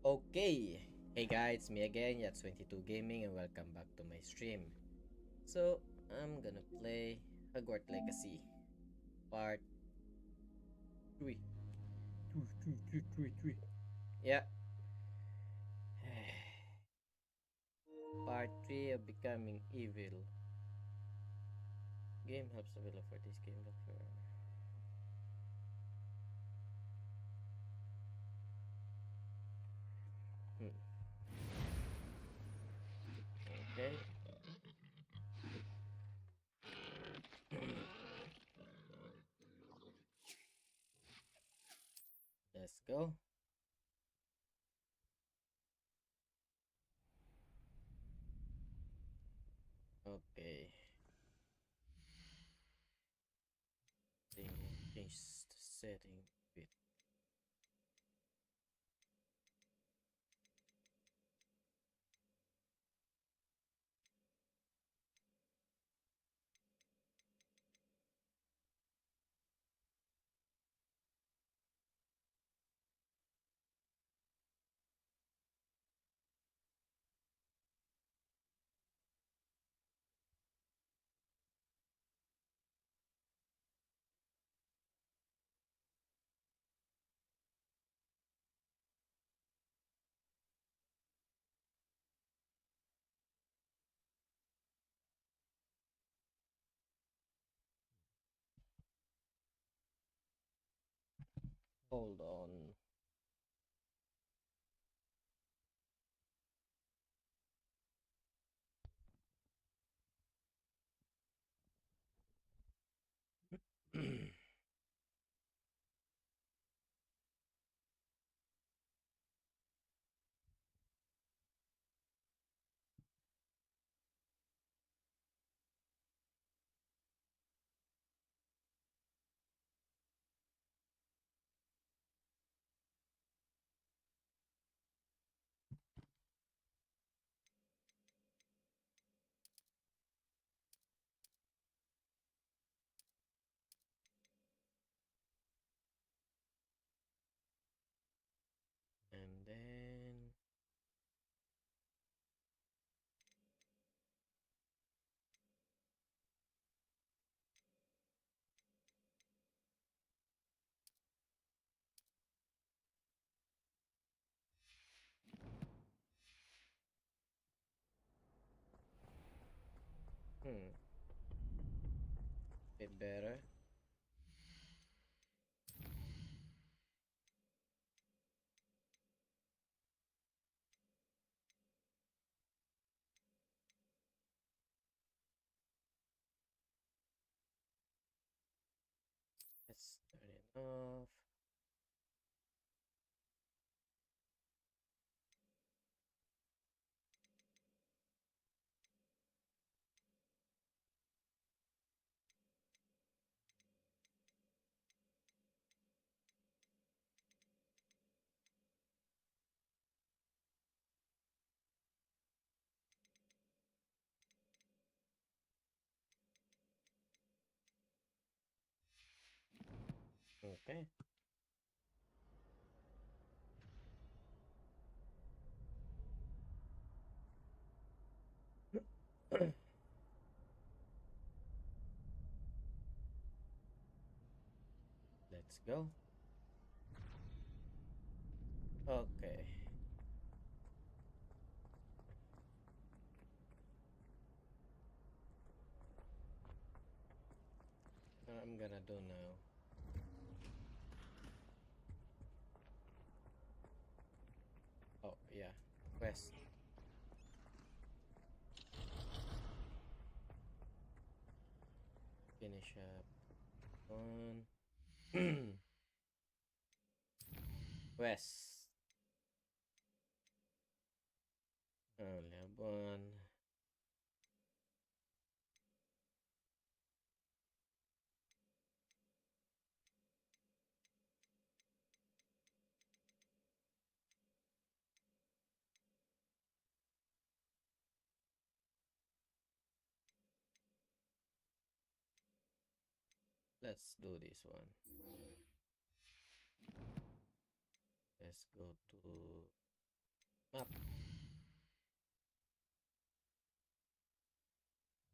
Okay, hey guys, me again, Yhatsz22 Gaming, and welcome back to my stream. So, I'm gonna play Hogwarts Legacy Part 3. Yeah, Part 3 of Becoming Evil. Game helps available for this game. Hmm. Okay. Let's go. Okay. Change the setting bit. Hold on. And then. Hmm. Bit better. Let's turn it off. Okay. Let's go. Okay. What I'm gonna do now. Oh, yeah. Quest. Finish up one. Quest. Only have one. Let's do this one. Let's go to Map.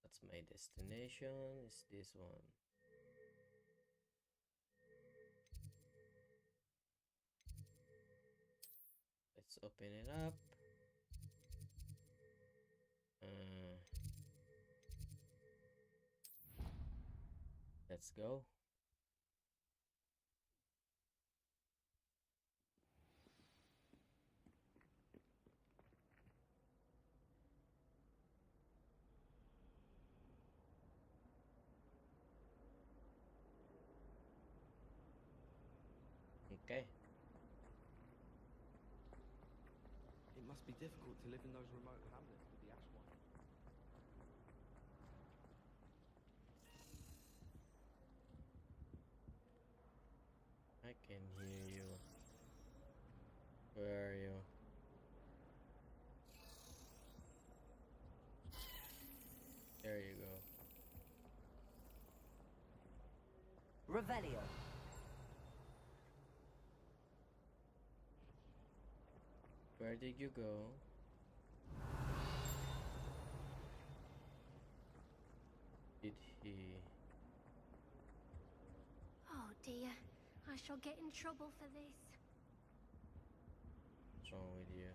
That's my destination. Is this one? Let's open it up. Let's go. Okay. It must be difficult to live in those remote hamlets with the ash one. I can hear you. Where are you? There you go. Revelio. Where did you go? Did he? Oh dear, I shall get in trouble for this. What's wrong with you?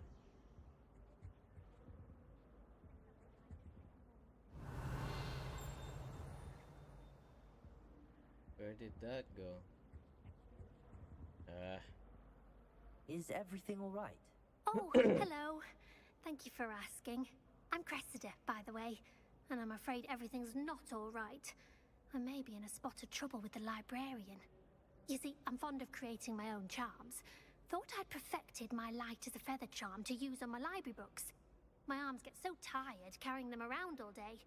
Where did that go? Is everything all right? Oh, hello. Thank you for asking. I'm Cressida, by the way, and I'm afraid everything's not all right. I may be in a spot of trouble with the librarian. You see, I'm fond of creating my own charms. Thought I'd perfected my light as a feather charm to use on my library books. My arms get so tired carrying them around all day.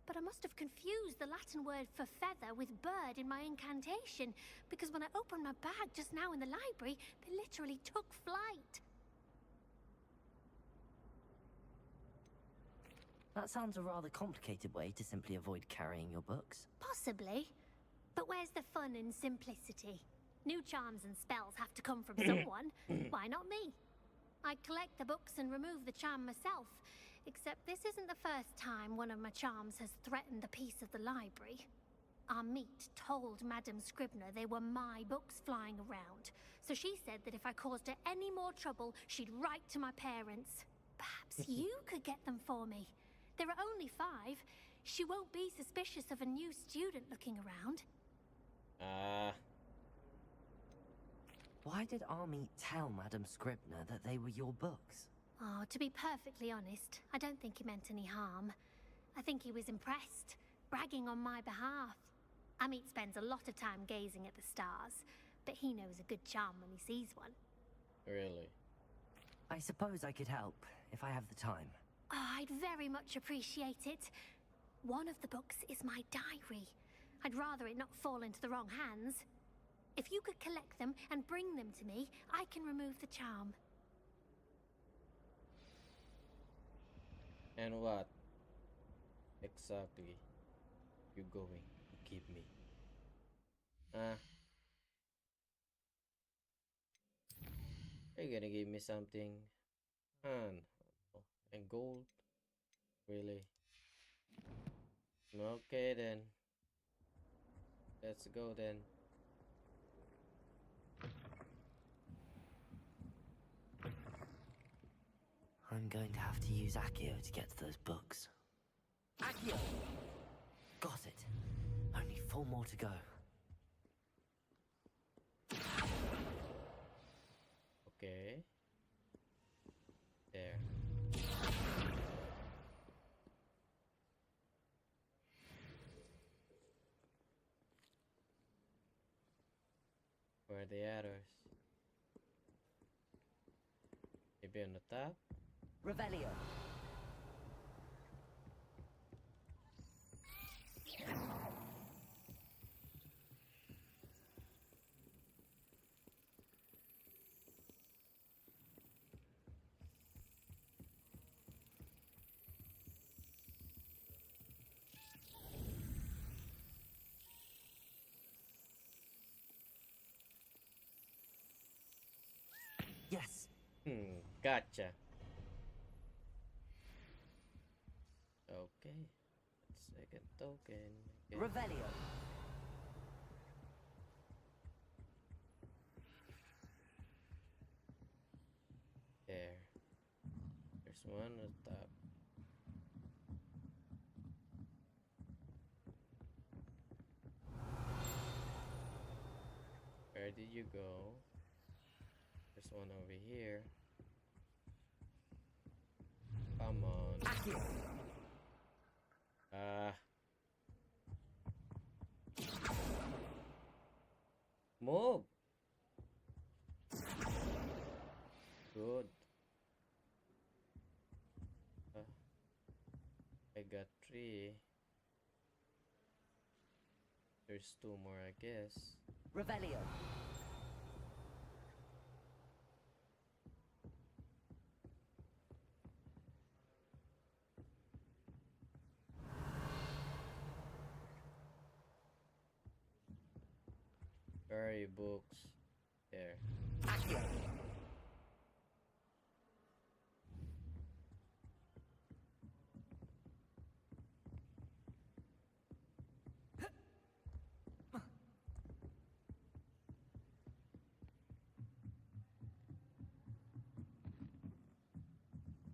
But I must have confused the Latin word for feather with bird in my incantation, because when I opened my bag just now in the library, they literally took flight. That sounds a rather complicated way to simply avoid carrying your books. Possibly. But where's the fun in simplicity? New charms and spells have to come from someone. Why not me? I collect the books and remove the charm myself. Except this isn't the first time one of my charms has threatened the peace of the library. Our meet told Madame Scribner they were my books flying around. So she said that if I caused her any more trouble, she'd write to my parents. Perhaps you could get them for me. There are only 5. She won't be suspicious of a new student looking around. Why did Army tell Madame Scribner that they were your books? Oh, to be perfectly honest, I don't think he meant any harm. I think he was impressed, bragging on my behalf. Amit spends a lot of time gazing at the stars, but he knows a good charm when he sees one. Really? I suppose I could help, if I have the time. Oh, I'd very much appreciate it. One of the books is my diary. I'd rather it not fall into the wrong hands. If you could collect them and bring them to me, I can remove the charm. And what exactly you going to give me? Are you gonna give me something? And gold? Really? Okay then. Let's go then. I'm going to have to use Accio to get to those books. Accio! Got it. Only 4 more to go. Okay. There. Where are the others? Maybe on the top? Revelio. Yes. Gotcha. Okay. Second token. Okay. Revelio. There. There's one on top. Where did you go? There's one over here. Come on. Move. Good. I got 3. There's 2 more, I guess. Revelio. Where are your books? There. Accio.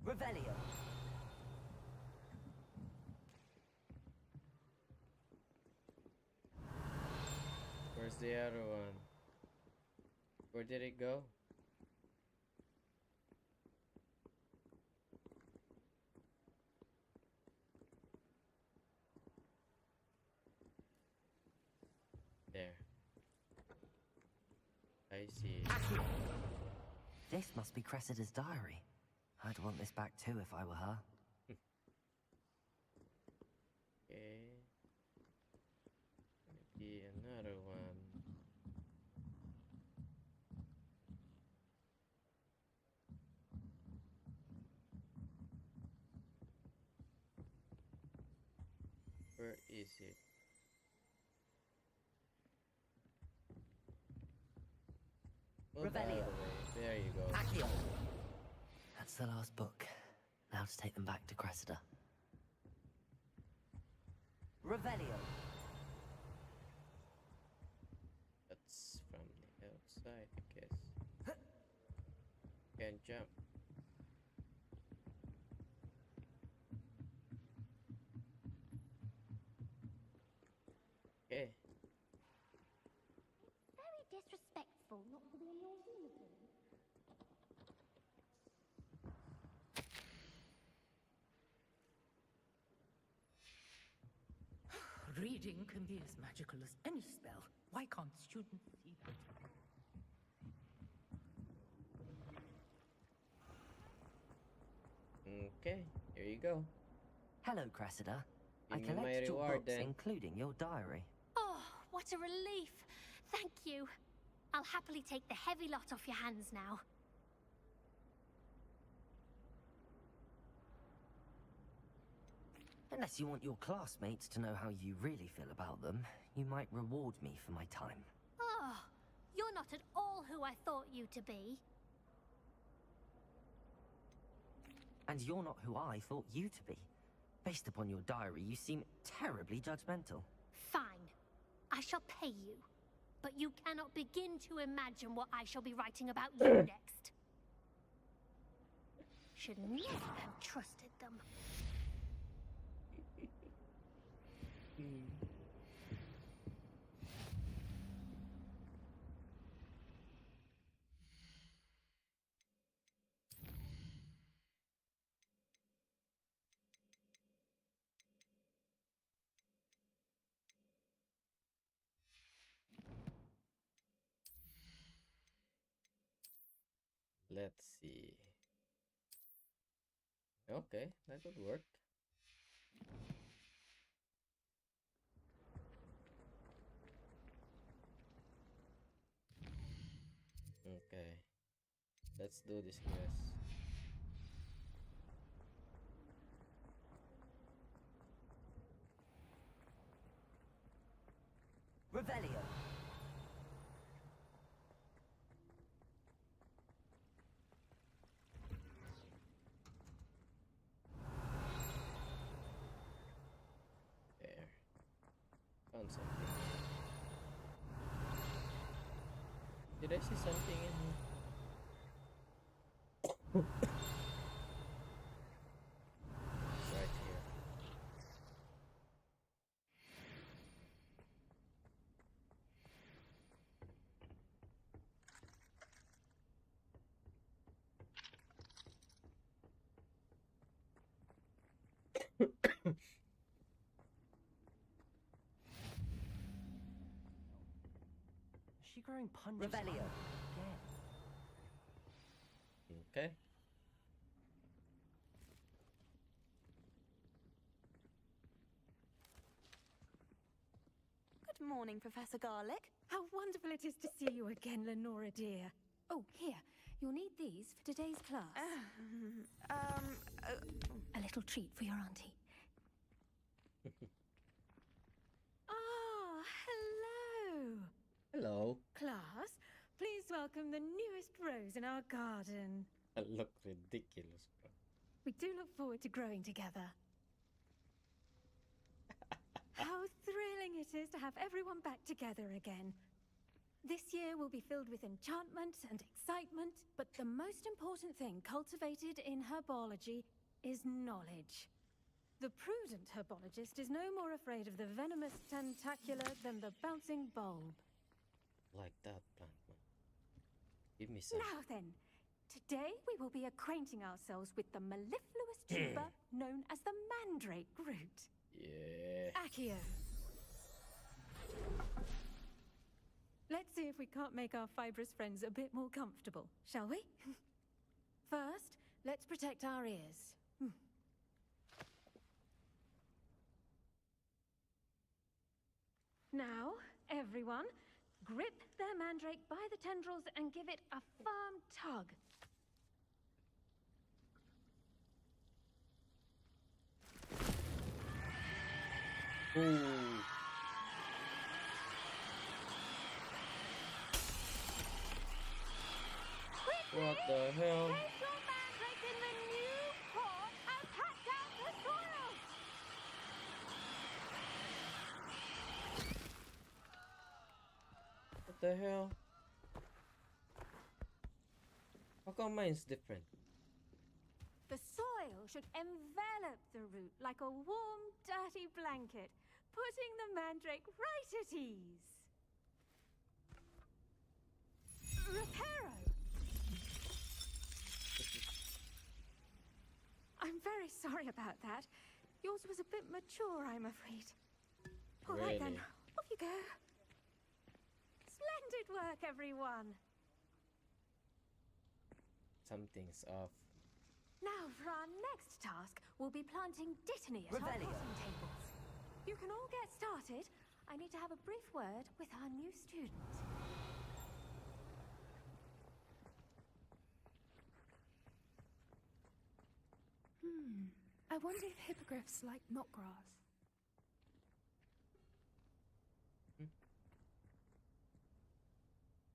Revelio. Where's the other one? Where did it go? There. I see it. This must be Cressida's diary. I'd want this back too if I were her. Okay. Maybe another one. Where is it? Move out of the way. There you go. Accio. That's the last book. Now to take them back to Cressida. Revelio. That's from the outside, I guess. Can't jump. Okay. Very disrespectful not to be in your uniform. Reading can be as magical as any spell. Why can't students see that? Okay, here you go. Hello, Cressida. I Give me my collected your reward books, then. including your diary. Oh, what a relief. Thank you. I'll happily take the heavy lot off your hands now. Unless you want your classmates to know how you really feel about them, you might reward me for my time. Oh, you're not at all who I thought you to be. And you're not who I thought you to be. Based upon your diary, you seem terribly judgmental. Fine. I shall pay you. But you cannot begin to imagine what I shall be writing about you next. Should never have trusted them. Let's see. Okay, that would work. Okay, let's do this quest. Revelio. found something. Did I see something in here? It's right here. Is she growing punches? Revelio. Yeah. Okay. Good morning, Professor Garlic. How wonderful it is to see you again, Lenora dear. Oh, here. You'll need these for today's class. A little treat for your auntie. Ah, hello. Hello. Class, please welcome the newest rose in our garden. I look ridiculous, bro. We do look forward to growing together. How thrilling it is to have everyone back together again. This year will be filled with enchantment and excitement, but the most important thing cultivated in herbology is knowledge. The prudent herbologist is no more afraid of the venomous tentacular than the bouncing bulb. Like that plant, man. Give me some. Now then, today we will be acquainting ourselves with the mellifluous tuber known as the mandrake root. Yeah. Accio. Let's see if we can't make our fibrous friends a bit more comfortable, shall we? First, let's protect our ears. Now, everyone, grip their mandrake by the tendrils and give it a firm tug. Ooh. What the hell? Place your mandrake in the new pot and pat down the soil! What the hell? How come mine's different? The soil should envelop the root like a warm, dirty blanket, putting the mandrake right at ease. Reparo! I'm very sorry about that. Yours was a bit mature, I'm afraid. All right then, Really? off you go. Splendid work, everyone. Something's off. Now, for our next task, we'll be planting dittany at our Revelio. potting tables. You can all get started. I need to have a brief word with our new student. I wonder if hippogriffs like knotgrass.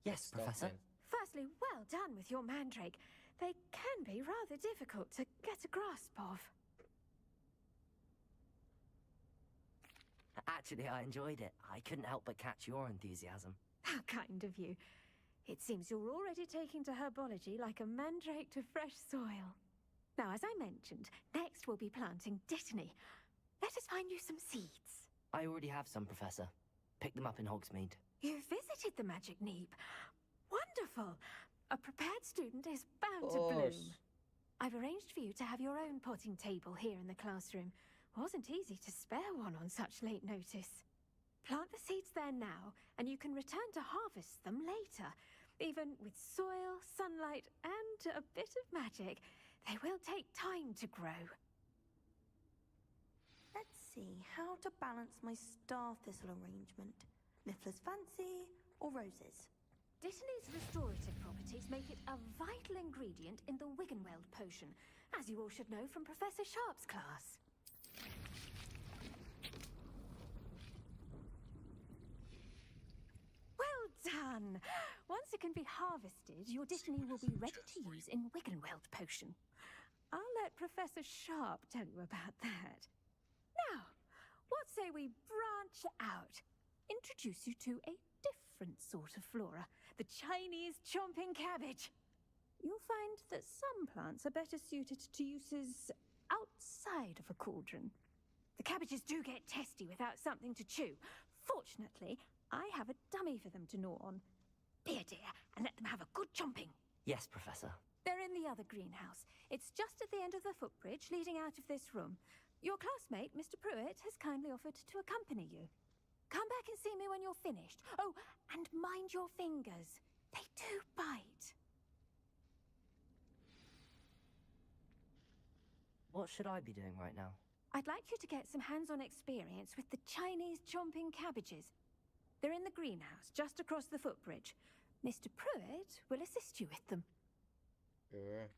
Yes, Stop Professor. then. Firstly, well done with your mandrake. They can be rather difficult to get a grasp of. Actually, I enjoyed it. I couldn't help but catch your enthusiasm. How kind of you. It seems you're already taking to herbology like a mandrake to fresh soil. Now, as I mentioned, next we'll be planting dittany. Let us find you some seeds. I already have some, Professor. Picked them up in Hogsmeade. You visited the Magic Neep. Wonderful! A prepared student is bound to bloom. Course. I've arranged for you to have your own potting table here in the classroom. Wasn't easy to spare one on such late notice. Plant the seeds there now, and you can return to harvest them later. Even with soil, sunlight, and a bit of magic, they will take time to grow. Let's see how to balance my star thistle arrangement. Niffler's fancy or roses? Dittany's restorative properties make it a vital ingredient in the Wiggenweld potion, as you all should know from Professor Sharp's class. Well done! Once it can be harvested, your Dittany will be ready to use in Wiggenweld potion. I'll let Professor Sharp tell you about that. Now, what say we branch out? introduce you to a different sort of flora, the Chinese chomping cabbage. You'll find that some plants are better suited to uses outside of a cauldron. The cabbages do get testy without something to chew. Fortunately, I have a dummy for them to gnaw on. Be a dear and let them have a good chomping. Yes, Professor. They're in the other greenhouse. It's just at the end of the footbridge leading out of this room. Your classmate, Mr. Pruitt, has kindly offered to accompany you. Come back and see me when you're finished. Oh, and mind your fingers. They do bite. What should I be doing right now? I'd like you to get some hands-on experience with the Chinese chomping cabbages. They're in the greenhouse, just across the footbridge. Mr. Pruitt will assist you with them. Sure.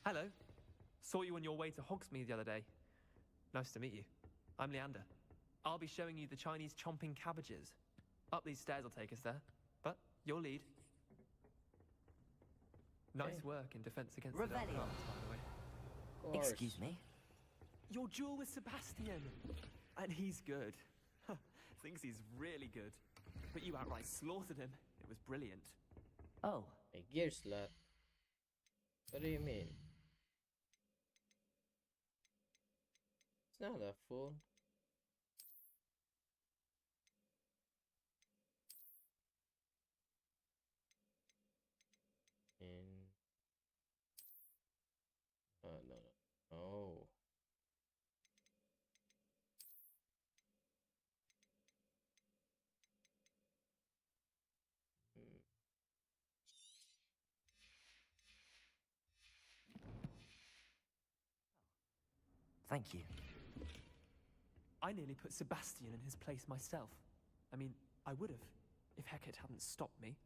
Hello. Saw you on your way to Hogsmeade the other day. Nice to meet you. I'm Leander. I'll be showing you the Chinese chomping cabbages. Up these stairs will take us there, but you'll lead. Nice work in defense against the dark Revelio. arts, by the way. Of course. Excuse me? Your duel with Sebastian! And he's good. Thinks he's really good. But you outright slaughtered him. It was brilliant. Oh, A gear slot. What do you mean? It's not a full. In. Oh no no. Oh. Hmm. thank you. I nearly put Sebastian in his place myself. I mean, I would have, if Hecate hadn't stopped me.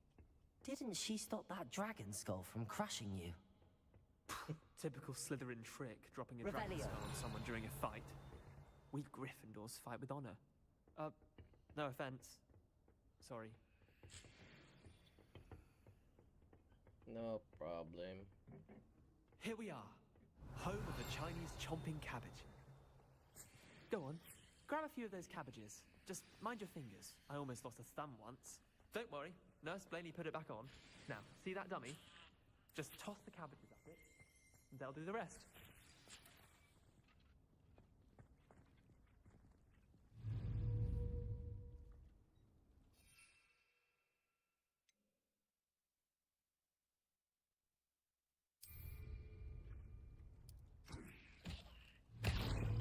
Didn't she stop that dragon skull from crushing you? Typical Slytherin trick, dropping a dragon Revelio. skull on someone during a fight. We Gryffindors fight with honor. No offense. Sorry. No problem. Here we are, home of the Chinese chomping cabbage. Go on, grab a few of those cabbages. Just mind your fingers. I almost lost a thumb once. Don't worry, Nurse Blaney put it back on. Now, see that dummy? Just toss the cabbages at it, and they'll do the rest.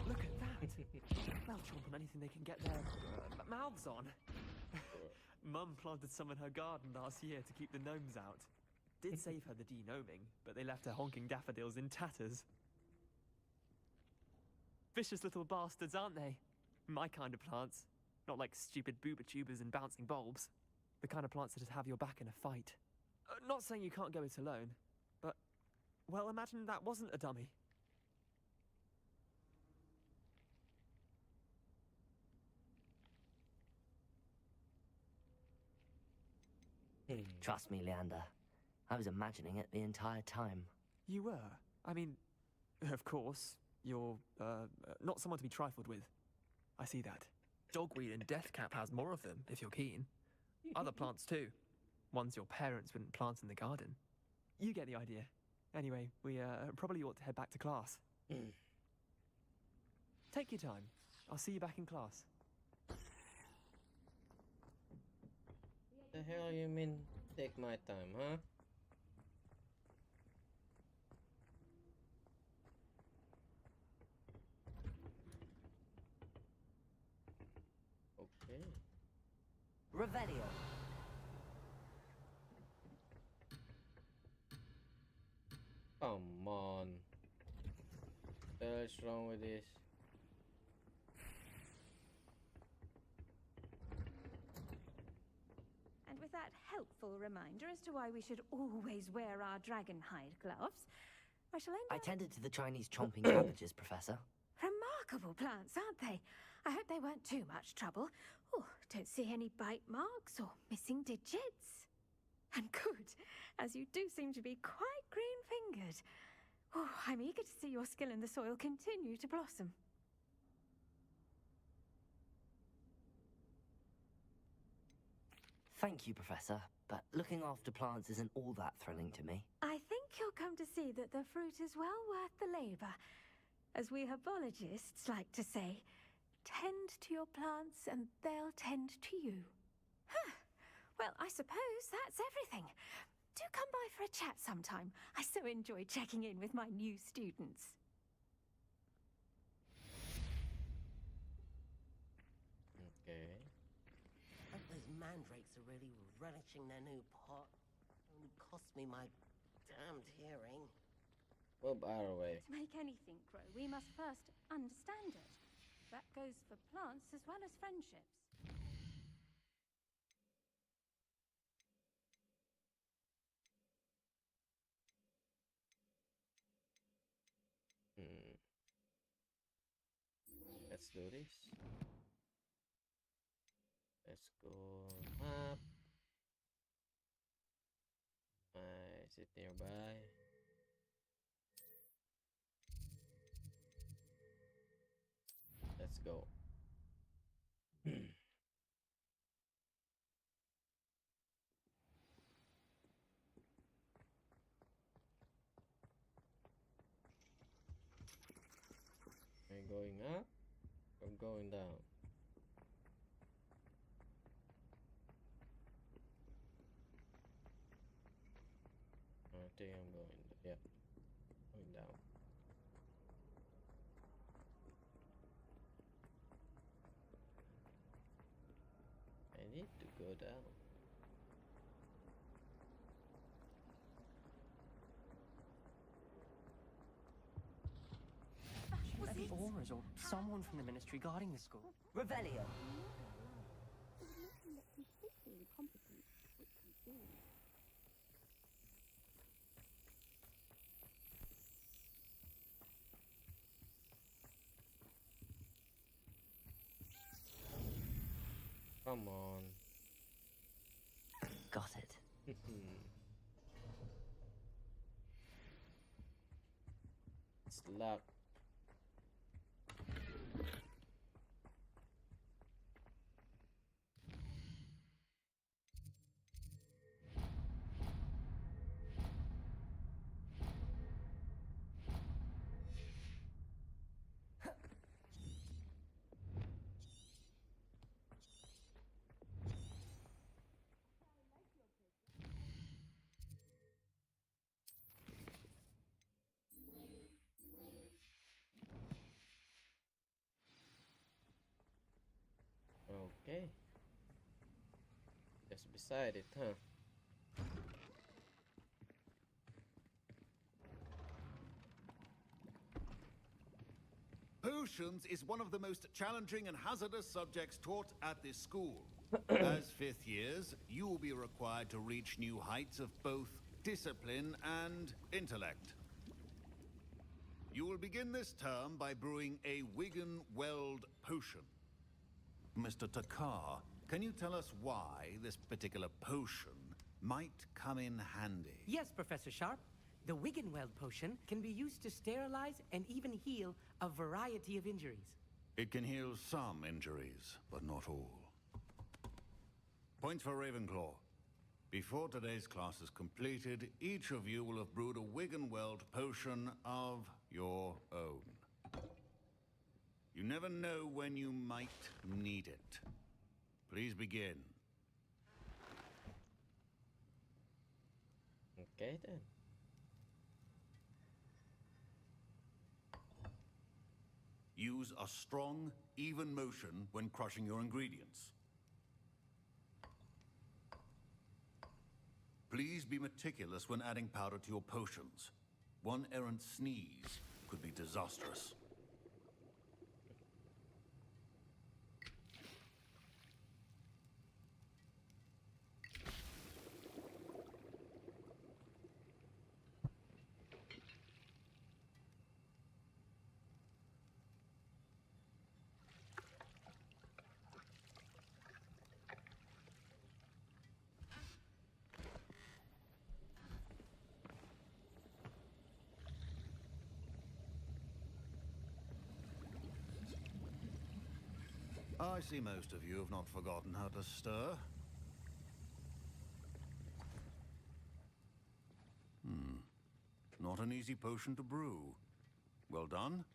Look at that! They'll chomp on anything they can get their mouths on. Mum planted some in her garden last year to keep the gnomes out. Did save her the de-gnoming, but they left her honking daffodils in tatters. Vicious little bastards, aren't they? My kind of plants. Not like stupid booba tubers and bouncing bulbs. The kind of plants that just have your back in a fight. Not saying you can't go it alone, but, well, imagine that wasn't a dummy. Trust me, Leander. I was imagining it the entire time. You were? I mean, of course, you're, not someone to be trifled with. I see that. Dogweed and deathcap has more of them, if you're keen. Other plants too. Ones your parents wouldn't plant in the garden. You get the idea. Anyway, we, probably ought to head back to class. Take your time. I'll see you back in class. The hell you mean take my time, huh? Okay. Revelio. Come on. What the hell is wrong with this? And with that helpful reminder as to why we should always wear our dragon hide gloves, I shall end I up... tended to the Chinese chomping cabbages, Professor. Remarkable plants, aren't they? I hope they weren't too much trouble. Oh, don't see any bite marks or missing digits. And good, as you do seem to be quite green-fingered. Oh, I'm eager to see your skill in the soil continue to blossom. Thank you, Professor, but looking after plants isn't all that thrilling to me. I think you'll come to see that the fruit is well worth the labor. As we herbologists like to say, tend to your plants and they'll tend to you. Huh. Well, I suppose that's everything. Do come by for a chat sometime. I so enjoy checking in with my new students. Okay. Hope those mandrakes are really relishing their new pot. Only cost me my damned hearing. Well, by the way. To make anything grow, we must first understand it. That goes for plants as well as friendships. Let's do this. Let's go up. Is it nearby? Let's go. Am I going up? I'm going down. I think I'm going. Yep, going down. I need to go down. Maybe Aura's or someone from the ministry guarding the school. Revelio! Come on. Got it. It's luck. Okay. Just beside it, huh? Potions is one of the most challenging and hazardous subjects taught at this school. As fifth years, you will be required to reach new heights of both discipline and intellect. You will begin this term by brewing a Wigan-Weld potion. Mr. Takar, can you tell us why this particular potion might come in handy? Yes, Professor Sharp. The Wiggenweld potion can be used to sterilize and even heal a variety of injuries. It can heal some injuries, but not all. Points for Ravenclaw. Before today's class is completed, each of you will have brewed a Wiggenweld potion of your own. You never know when you might need it. Please begin. Okay then. Use a strong, even motion when crushing your ingredients. Please be meticulous when adding powder to your potions. One errant sneeze could be disastrous. I see most of you have not forgotten how to stir. Not an easy potion to brew. Well done.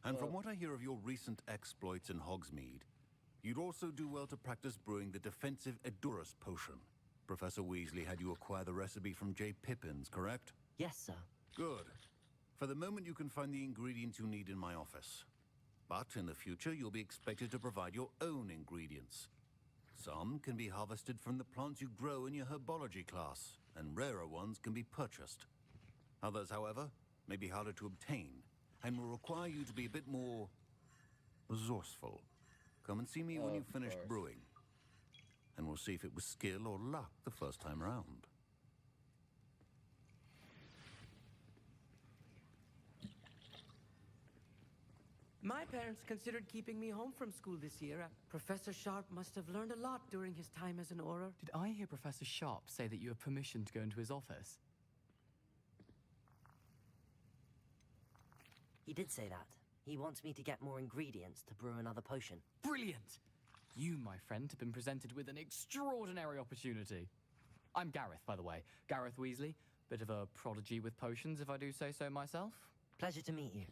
And from what I hear of your recent exploits in Hogsmeade, you'd also do well to practice brewing the defensive Edurus potion. Professor Weasley had you acquire the recipe from J. Pippin's, correct? Yes, sir. Good. For the moment, you can find the ingredients you need in my office. But in the future, you'll be expected to provide your own ingredients. Some can be harvested from the plants you grow in your herbology class, and rarer ones can be purchased. Others, however, may be harder to obtain, and will require you to be a bit more resourceful. Come and see me when you've finished brewing, and we'll see if it was skill or luck the first time around. My parents considered keeping me home from school this year. Professor Sharp must have learned a lot during his time as an Auror. Did I hear Professor Sharp say that you have permission to go into his office? He did say that. He wants me to get more ingredients to brew another potion. Brilliant! You, my friend, have been presented with an extraordinary opportunity. I'm Gareth, by the way. Gareth Weasley. Bit of a prodigy with potions, if I do say so myself. Pleasure to meet you.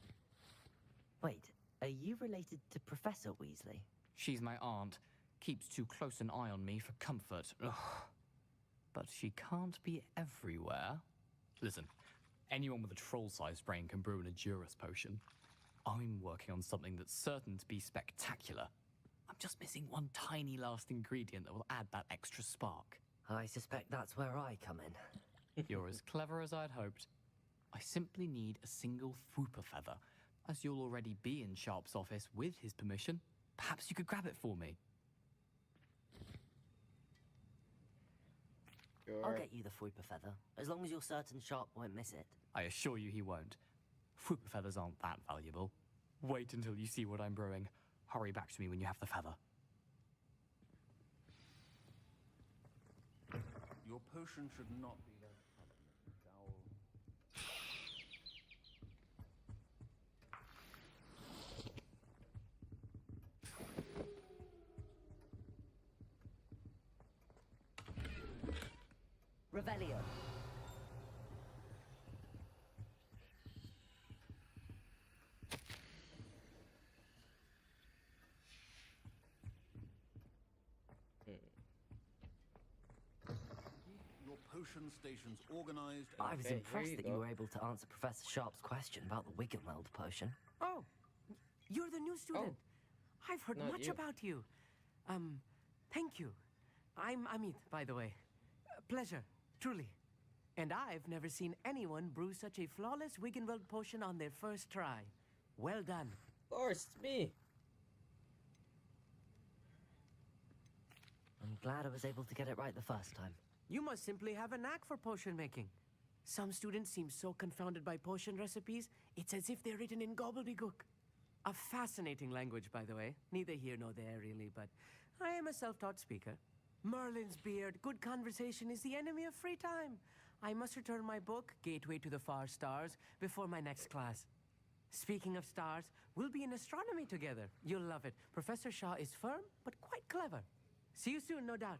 Wait, are you related to Professor Weasley? She's my aunt. Keeps too close an eye on me for comfort. Ugh. But she can't be everywhere. Listen, anyone with a troll-sized brain can brew an Edurus potion. I'm working on something that's certain to be spectacular. I'm just missing one tiny last ingredient that will add that extra spark. I suspect that's where I come in. You're as clever as I'd hoped. I simply need a single Fwooper feather. As you'll already be in Sharp's office with his permission, perhaps you could grab it for me. Sure. I'll get you the Fwooper feather, as long as you're certain Sharp won't miss it. I assure you he won't. Fwooper feathers aren't that valuable. Wait until you see what I'm brewing. Hurry back to me when you have the feather. Your potion should not be that foul. Revelio. Your potion station's organized. I was Okay, impressed here you that go. you were able to answer Professor Sharp's question about the Wiggenweld potion. Oh, you're the new student. I've heard not much you. about you. Thank you. I'm Amit, by the way. Pleasure, truly. And I've never seen anyone brew such a flawless Wiggenweld potion on their first try. Well done. Of course, it's me. I'm glad I was able to get it right the first time. You must simply have a knack for potion making. Some students seem so confounded by potion recipes, it's as if they're written in gobbledygook. A fascinating language, by the way. Neither here nor there, really, but I am a self-taught speaker. Merlin's beard, good conversation is the enemy of free time. I must return my book, Gateway to the Far Stars, before my next class. Speaking of stars, we'll be in astronomy together. You'll love it. Professor Shaw is firm, but quite clever. See you soon, no doubt.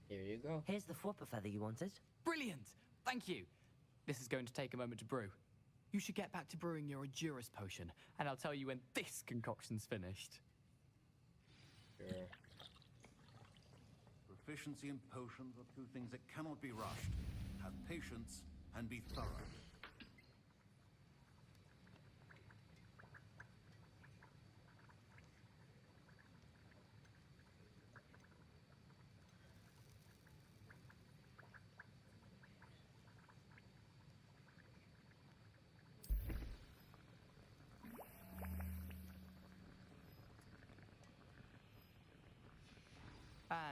Here you go. Here's the Fwooper feather you wanted. Brilliant! Thank you! This is going to take a moment to brew. You should get back to brewing your Edurus potion, and I'll tell you when this concoction's finished. Sure. Proficiency in potions are two things that cannot be rushed. Have patience and be thorough.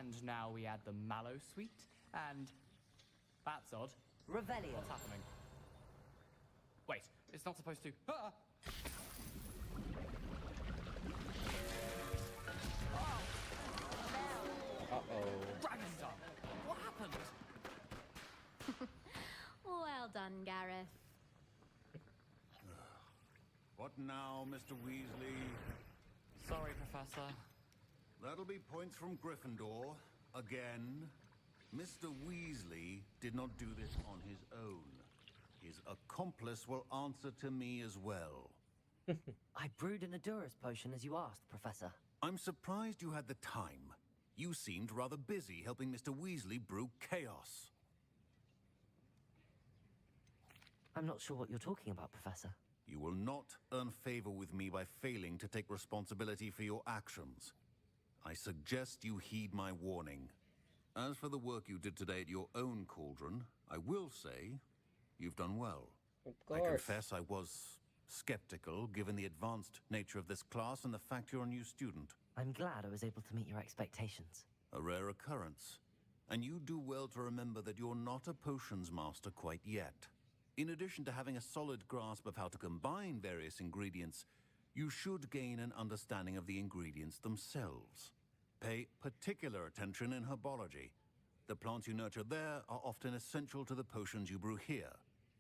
And now we add the mallow sweet, and that's odd. Revelio. What's happening? Wait, it's not supposed to. Ah! Uh-oh. Dragonstar! What happened? Well done, Gareth. What now, Mr. Weasley? Sorry, Professor. That'll be points from Gryffindor. Again. Mr. Weasley did not do this on his own. His accomplice will answer to me as well. I brewed an Adurus potion as you asked, Professor. I'm surprised you had the time. You seemed rather busy helping Mr. Weasley brew chaos. I'm not sure what you're talking about, Professor. You will not earn favor with me by failing to take responsibility for your actions. I suggest you heed my warning. As for the work you did today at your own cauldron, I will say you've done well. Of I course. confess I was skeptical, given the advanced nature of this class and the fact you're a new student. I'm glad I was able to meet your expectations. A rare occurrence. And you do well to remember that you're not a potions master quite yet. In addition to having a solid grasp of how to combine various ingredients, you should gain an understanding of the ingredients themselves. Pay particular attention in herbology. The plants you nurture there are often essential to the potions you brew here.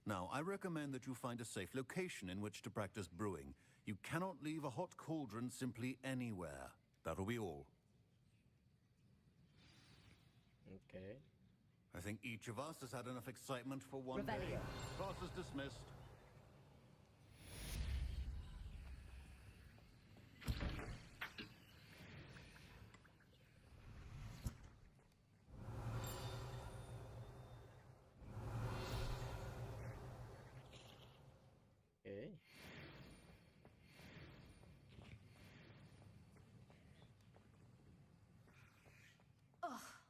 Now, I recommend that you find a safe location in which to practice brewing. You cannot leave a hot cauldron simply anywhere. That'll be all. Okay. I think each of us has had enough excitement for one day. Revelio. Class is dismissed. Okay. Ugh,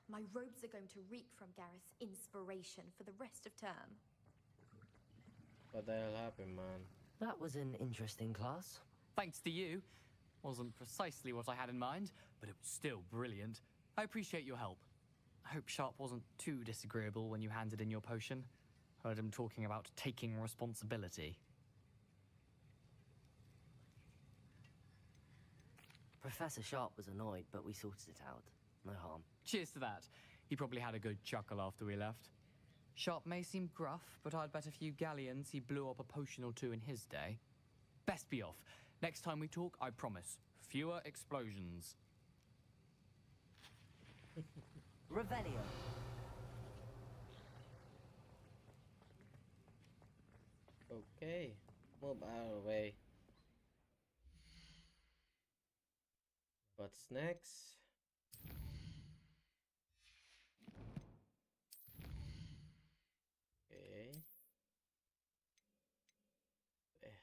my robes are going to reek from Gareth's inspiration for the rest of term. What the hell happened, man? That was an interesting class. Thanks to you. Wasn't precisely what I had in mind, but it was still brilliant. I appreciate your help. I hope Sharp wasn't too disagreeable when you handed in your potion. Heard him talking about taking responsibility. Professor Sharp was annoyed, but we sorted it out. No harm. Cheers to that. He probably had a good chuckle after we left. Sharp may seem gruff, but I'd bet a few galleons he blew up a potion or two in his day. Best be off. Next time we talk, I promise, fewer explosions. Revelio. Okay. Move out of the way. What's next? Okay. Okay.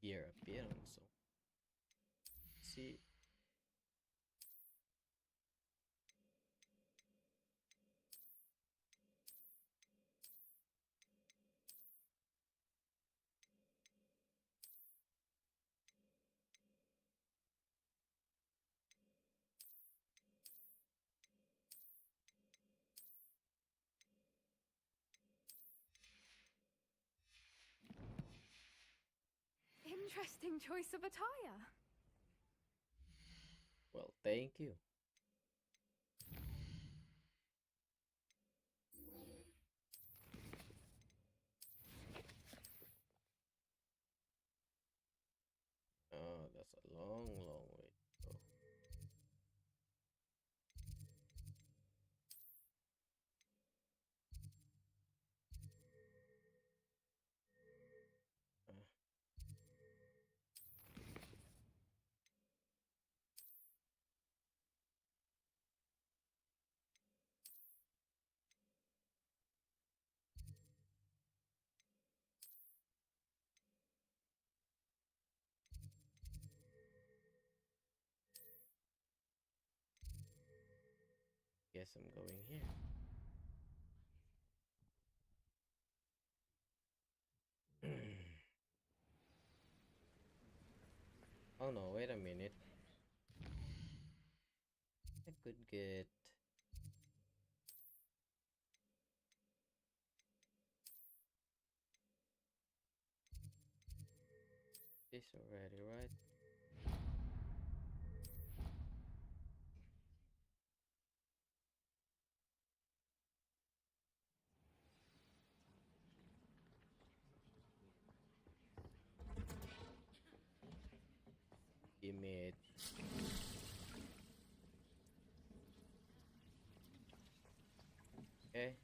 Gear appearance. So, see. Interesting choice of attire. Well, thank you. Oh, that's a long, long way to go. Guess I'm going here. Oh no, wait a minute. I could get... this already, right? Give me it. Okay.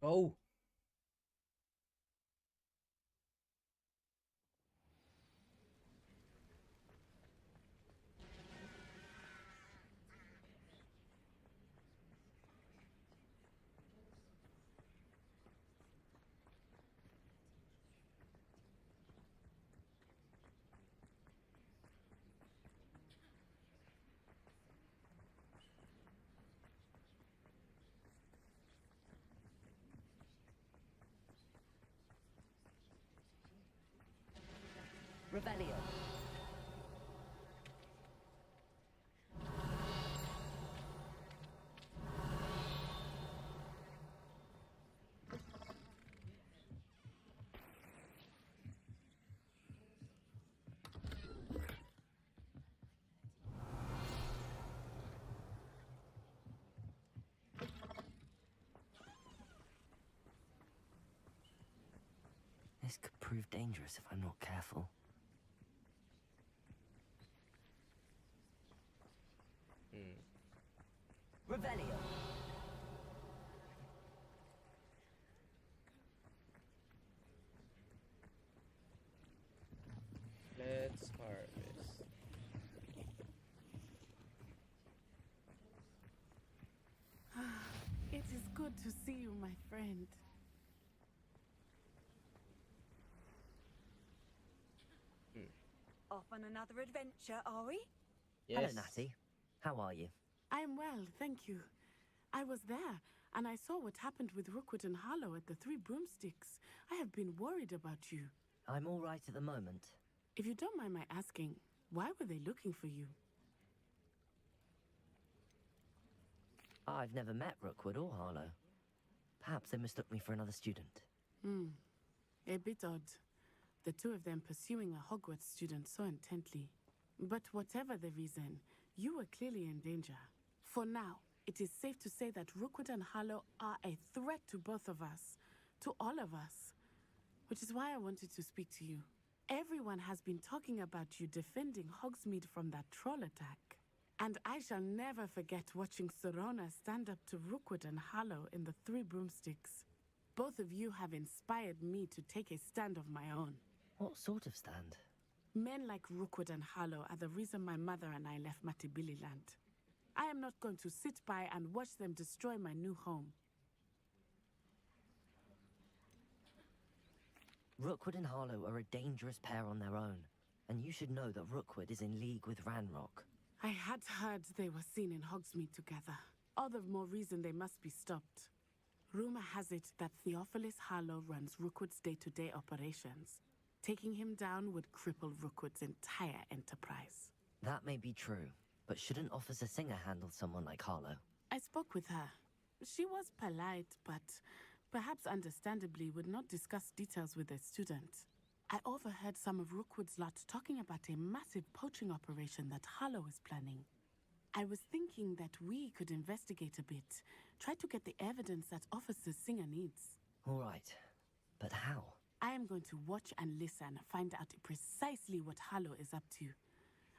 Oh! Revelio. This could prove dangerous if I'm not careful. Revelio. Let's harvest. It is good to see you, my friend. Off on another adventure, are we? Yes. Hello, Natty. How are you? I am well, thank you. I was there, and I saw what happened with Rookwood and Harlow at the Three Broomsticks. I have been worried about you. I'm all right at the moment. If you don't mind my asking, why were they looking for you? I've never met Rookwood or Harlow. Perhaps they mistook me for another student. A bit odd. The two of them pursuing a Hogwarts student so intently. But whatever the reason, you were clearly in danger. For now, it is safe to say that Rookwood and Harlow are a threat to both of us. To all of us. Which is why I wanted to speak to you. Everyone has been talking about you defending Hogsmeade from that troll attack. And I shall never forget watching Serona stand up to Rookwood and Harlow in the Three Broomsticks. Both of you have inspired me to take a stand of my own. What sort of stand? Men like Rookwood and Harlow are the reason my mother and I left Matibililand. I am not going to sit by and watch them destroy my new home. Rookwood and Harlow are a dangerous pair on their own, and you should know that Rookwood is in league with Ranrock. I had heard they were seen in Hogsmeade together. All the more reason they must be stopped. Rumor has it that Theophilus Harlow runs Rookwood's day-to-day operations. Taking him down would cripple Rookwood's entire enterprise. That may be true, but shouldn't Officer Singer handle someone like Harlow? I spoke with her. She was polite, but perhaps understandably would not discuss details with a student. I overheard some of Rookwood's lot talking about a massive poaching operation that Harlow is planning. I was thinking that we could investigate a bit, try to get the evidence that Officer Singer needs. All right, but how? I am going to watch and listen, find out precisely what Harlow is up to.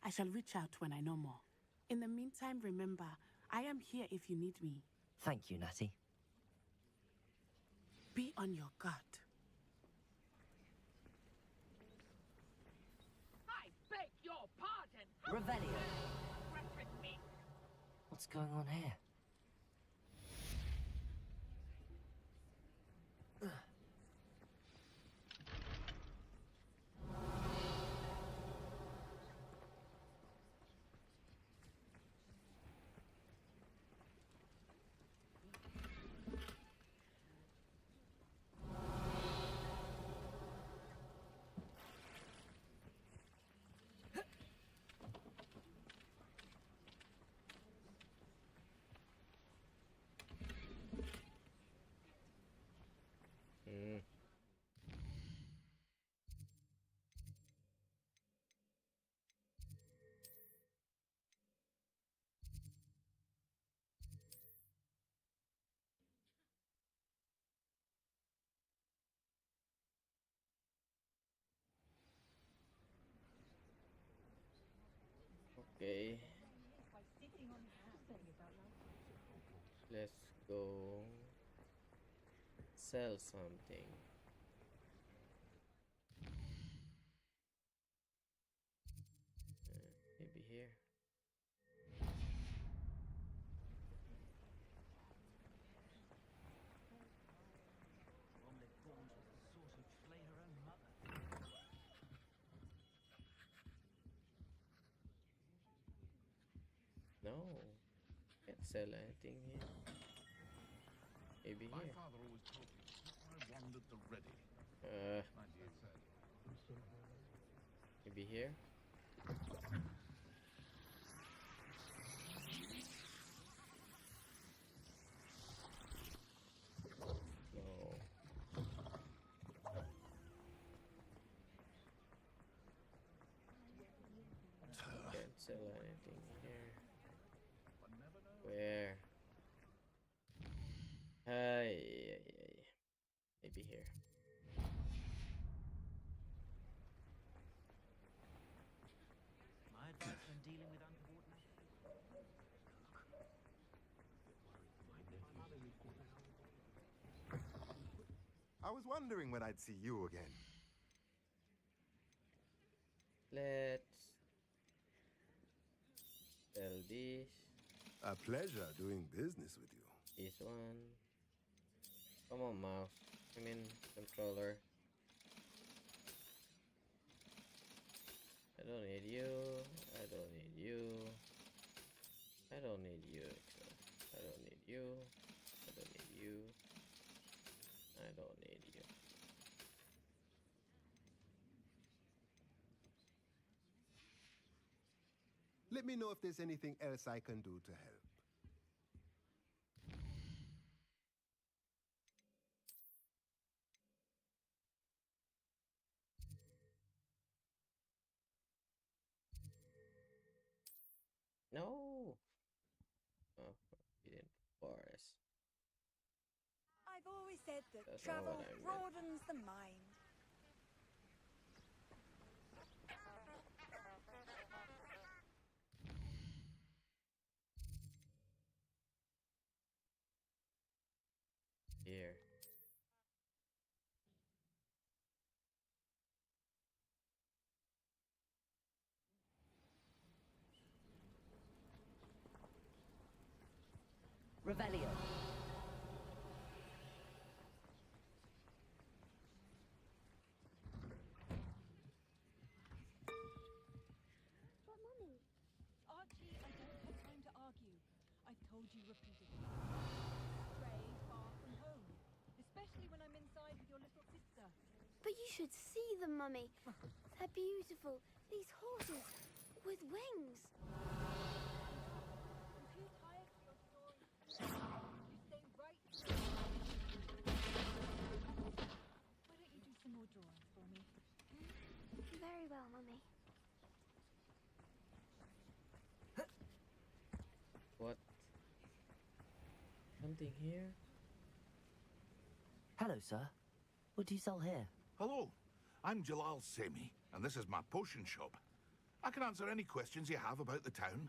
I shall reach out when I know more. In the meantime, remember, I am here if you need me. Thank you, Natty. Be on your guard. I beg your pardon. Revelio. With me. What's going on here? Okay. Let's go sell something. Maybe here. No, can't sell anything here. Maybe My here. father always told me I wandered the ready. My dear said. Maybe here. No. Can't sell anything here. Where? Hey, maybe here. My advice when dealing with untoward I was wondering when I'd see you again. Let's sell this. A pleasure doing business with you. This one. Come on, mouse. I mean, controller. I don't need you. I don't need you. I don't need you. I don't need you. I don't need you. I don't need you. Let me know if there's anything else I can do to help. No. Oh, forbidden forest. I've always said that That's not travel what I meant. broadens the mind. Here. Revelio. But Mummy... Archie, I don't have time to argue. I've told you repeatedly. Stray far from home. Especially when I'm inside with your little sister. But you should see them, Mummy. They're beautiful. These horses with wings. I'm too tired for your story. You stay right here. Why don't you do some more drawings for me? Very well, Mummy. What? Something here? Hello, sir. What do you sell here? Hello, I'm Jalal Semi, and this is my potion shop. I can answer any questions you have about the town.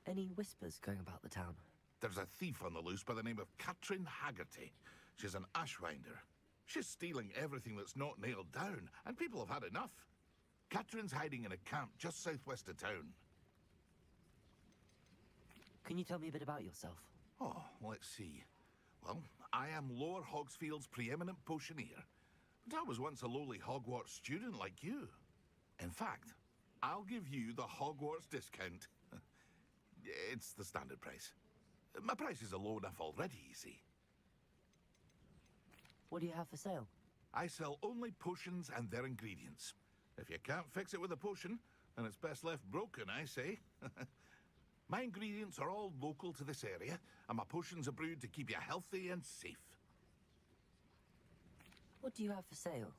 Any whispers going about the town? There's a thief on the loose by the name of Katrin Haggerty. She's an ashwinder. She's stealing everything that's not nailed down, and people have had enough. Katrin's hiding in a camp just southwest of town. Can you tell me a bit about yourself? Oh, let's see. Well, I am Lower Hogsfield's preeminent potioneer. But I was once a lowly Hogwarts student like you. In fact, I'll give you the Hogwarts discount. It's the standard price. My prices are low enough already, you see. What do you have for sale? I sell only potions and their ingredients. If you can't fix it with a potion, then it's best left broken, I say. My ingredients are all local to this area, and my potions are brewed to keep you healthy and safe. What do you have for sale?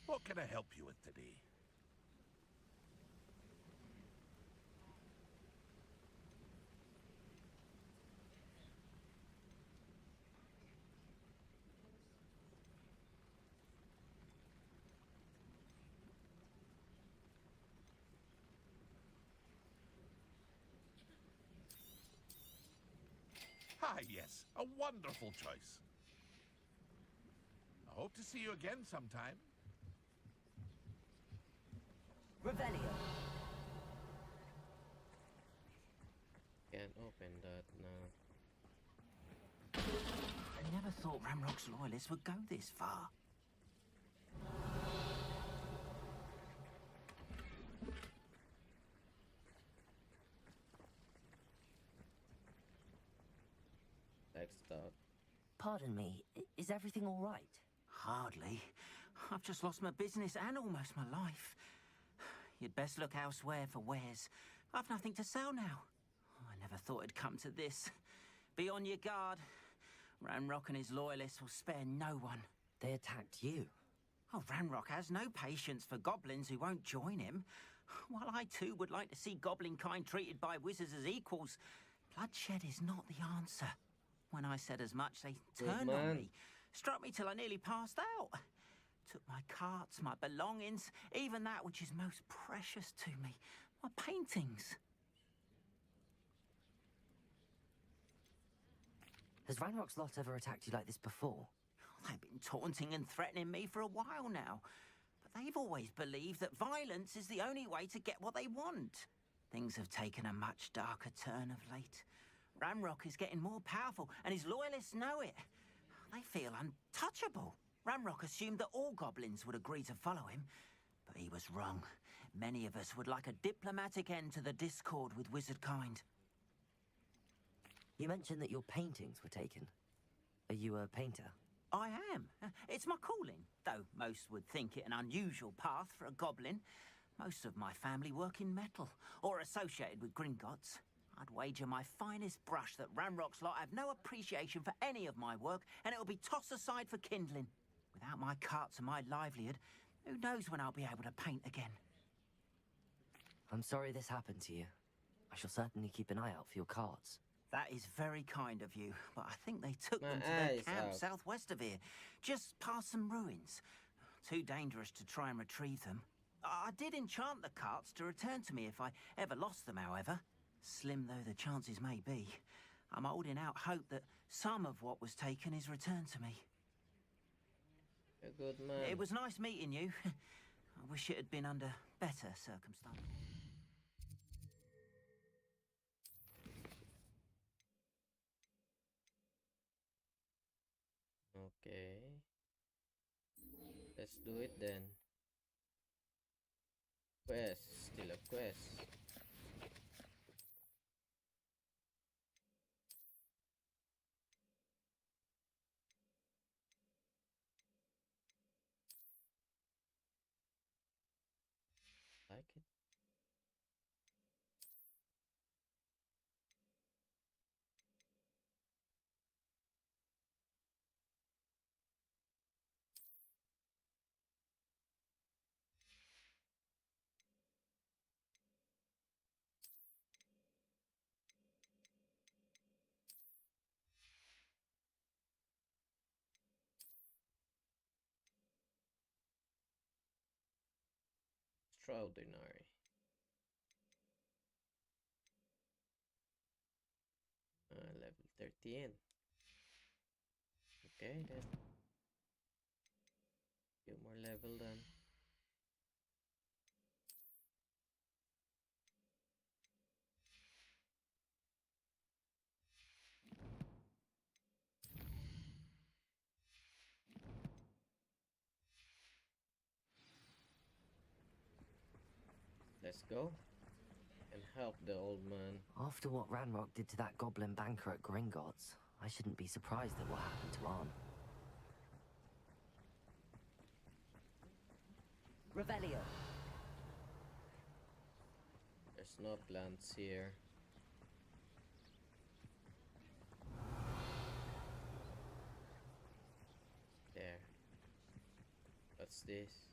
What can I help you with today? Ah, yes, a wonderful choice. I hope to see you again sometime. Revelio. Can't open that now. I never thought Ramrock's loyalists would go this far. Next up. Pardon me, is everything all right? Hardly. I've just lost my business and almost my life. You'd best look elsewhere for wares. I've nothing to sell now. I never thought it'd come to this. Be on your guard. Ranrock and his loyalists will spare no one. They attacked you? Oh, Ranrock has no patience for goblins who won't join him. While I too would like to see goblin kind treated by wizards as equals, bloodshed is not the answer. When I said as much, they turned on me, struck me till I nearly passed out. Took my carts, my belongings, even that which is most precious to me, my paintings. Has Ranrock's lot ever attacked you like this before? They've been taunting and threatening me for a while now. But they've always believed that violence is the only way to get what they want. Things have taken a much darker turn of late. Ranrock is getting more powerful, and his loyalists know it. They feel untouchable. Ranrock assumed that all goblins would agree to follow him, but he was wrong. Many of us would like a diplomatic end to the discord with wizard kind. You mentioned that your paintings were taken. Are you a painter? I am. It's my calling, though most would think it an unusual path for a goblin. Most of my family work in metal, or associated with Gringotts. I'd wager my finest brush that Ranrock's lot have no appreciation for any of my work, and it'll be tossed aside for kindling. Without my carts and my livelihood, who knows when I'll be able to paint again? I'm sorry this happened to you. I shall certainly keep an eye out for your carts. That is very kind of you, but I think they took them to their camp southwest of here, just past some ruins. Too dangerous to try and retrieve them. I did enchant the carts to return to me if I ever lost them, however. Slim though the chances may be, I'm holding out hope that some of what was taken is returned to me. A good man. It was nice meeting you. I wish it had been under better circumstances. Okay. Let's do it then. Quest. Still a quest. Like it. Extraordinary. Level 13. Okay then. Few more level then. Let's go and help the old man. After what Ranrock did to that goblin banker at Gringotts, I shouldn't be surprised at what happened to Arn. Revelio. There's no plants here. There. What's this?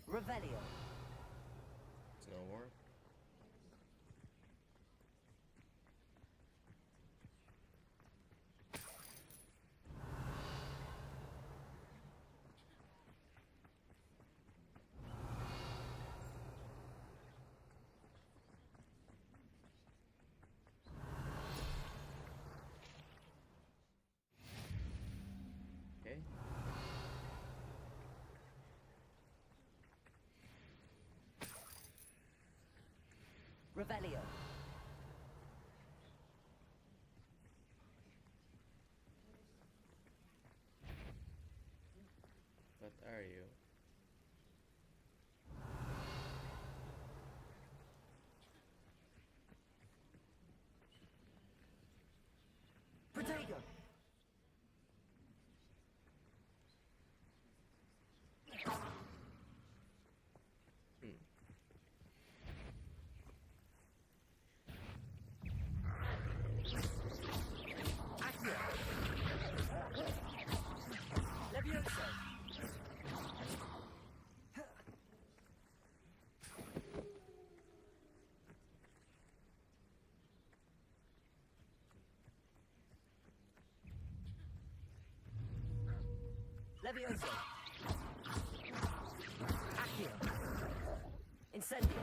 Revelio. It's no more. Revelio. What are you? Protego. Levioso. Accio. Incendio.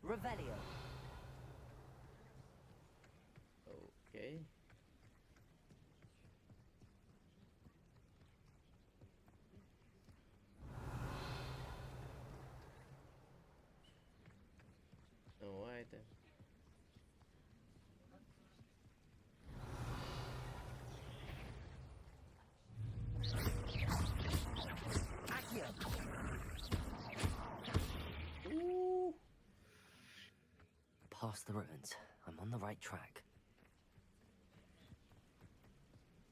Revelio. Okay. Alright then. Ooh. Past the ruins. I'm on the right track.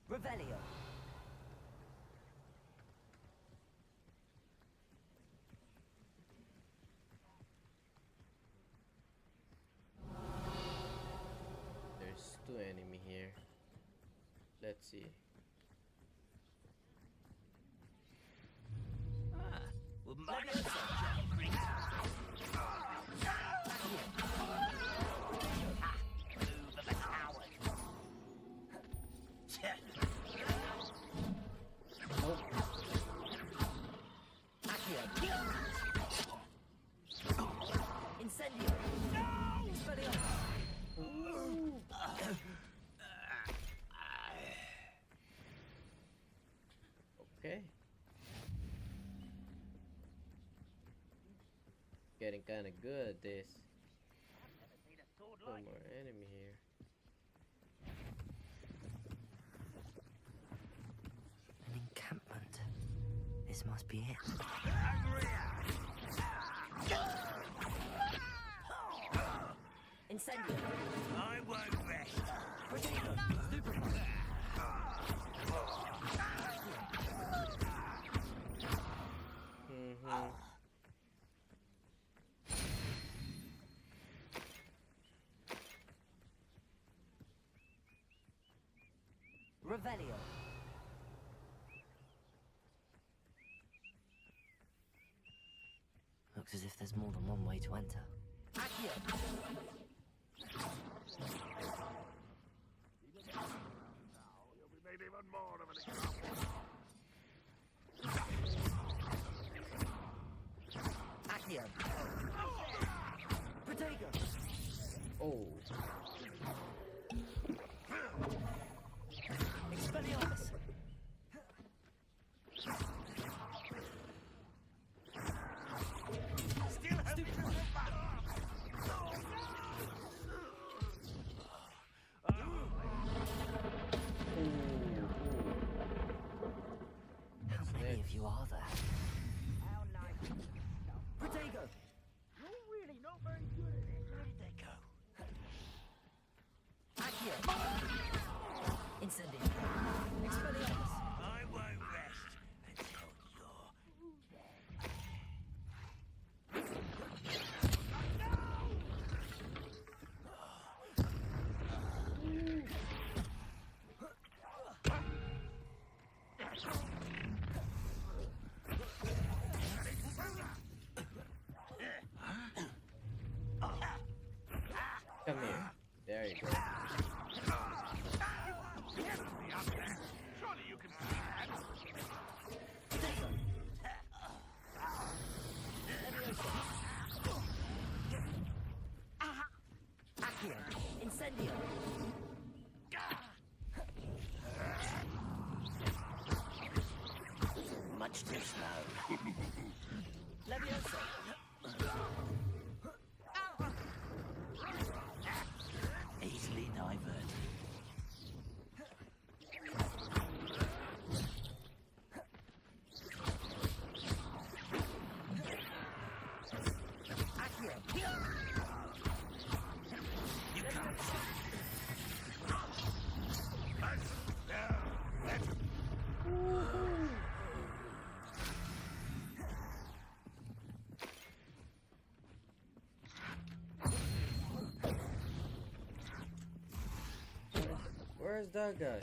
Revelio. There's two enemy here. Let's see. Incendio. Okay. Getting kind of good at this. One more enemy here. An encampment. This must be it. Incendio. I won't rest. Revelio. Looks as if there's more than one way to enter. Accio. We made even more of an example. Accio. Protego. Oh. Expelliarmus. How many of you are there? Protego. You're really not very good at it. Where did they go? Accio. Incendio. Expelliarmus. I won't rest until Come here. There you go. Surely you can see that. Incendio! Much too slow. Levioso! Easily diverted. Where's that guy?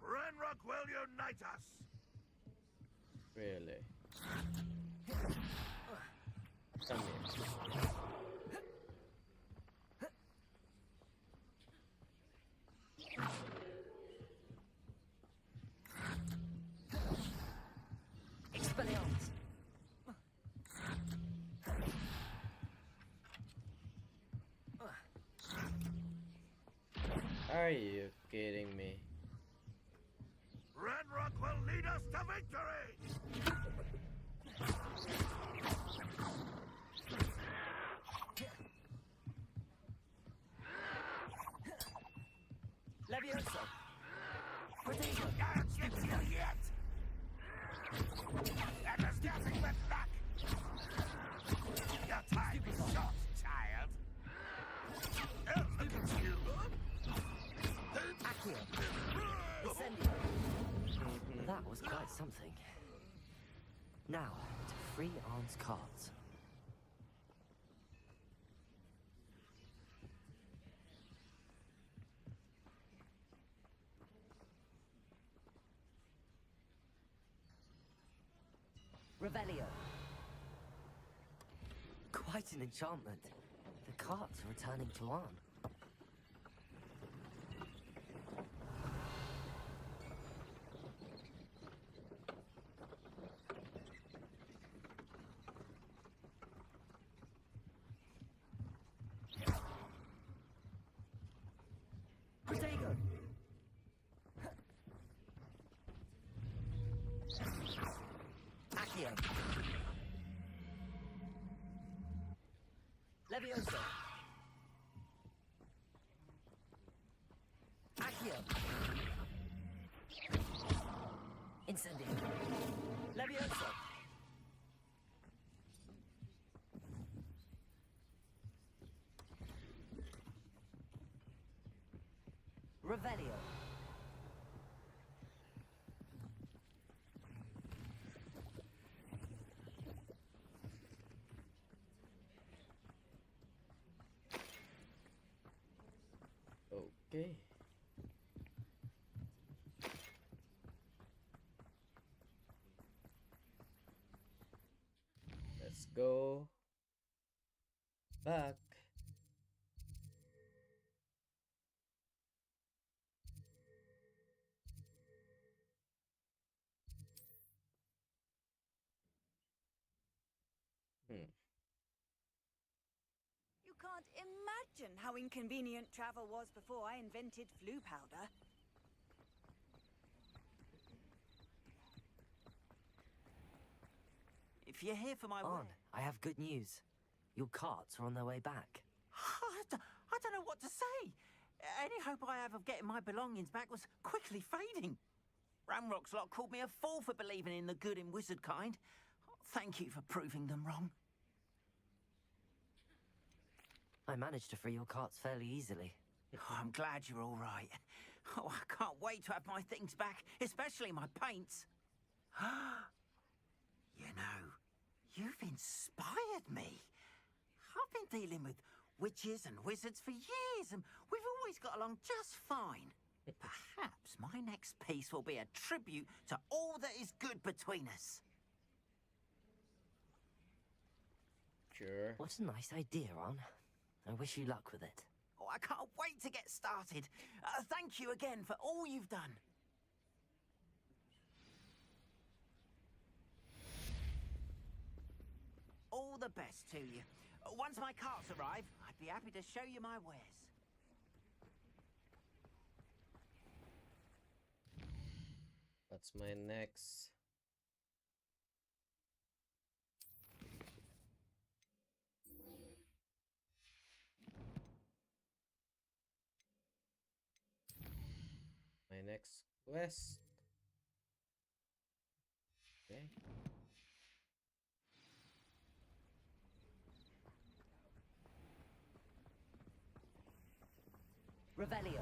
Renrock will unite us! Really? Come here. Expelliarmus! Are you kidding me? Renrock will lead us to victory! Levioso! Protego! It's not yet! And there's nothing but luck! Your time is short, child! Look at you! Accio! Incendio! That was quite something. Now, to free Arn's cards. Revelio. Quite an enchantment. The carts are returning to Arn. Protego. Accio. Levioso. Accio. Incendio. Levioso. Revelio. Okay. Let's go back. You can't imagine how inconvenient travel was before I invented flu powder. If you're here for my Arn, I have good news. Your carts are on their way back. I don't know what to say. Any hope I have of getting my belongings back was quickly fading. Ramrock's lot called me a fool for believing in the good in wizard kind. Thank you for proving them wrong. I managed to free your carts fairly easily. Oh, I'm glad you're all right. Oh, I can't wait to have my things back, especially my paints. You know, you've inspired me. I've been dealing with witches and wizards for years, and we've always got along just fine. Perhaps my next piece will be a tribute to all that is good between us. Sure. What a nice idea, Arn. I wish you luck with it. Oh, I can't wait to get started. Thank you again for all you've done. all the best to you. Once my carts arrive, I'd be happy to show you my wares. What's my next? My next quest. Okay. Revelio.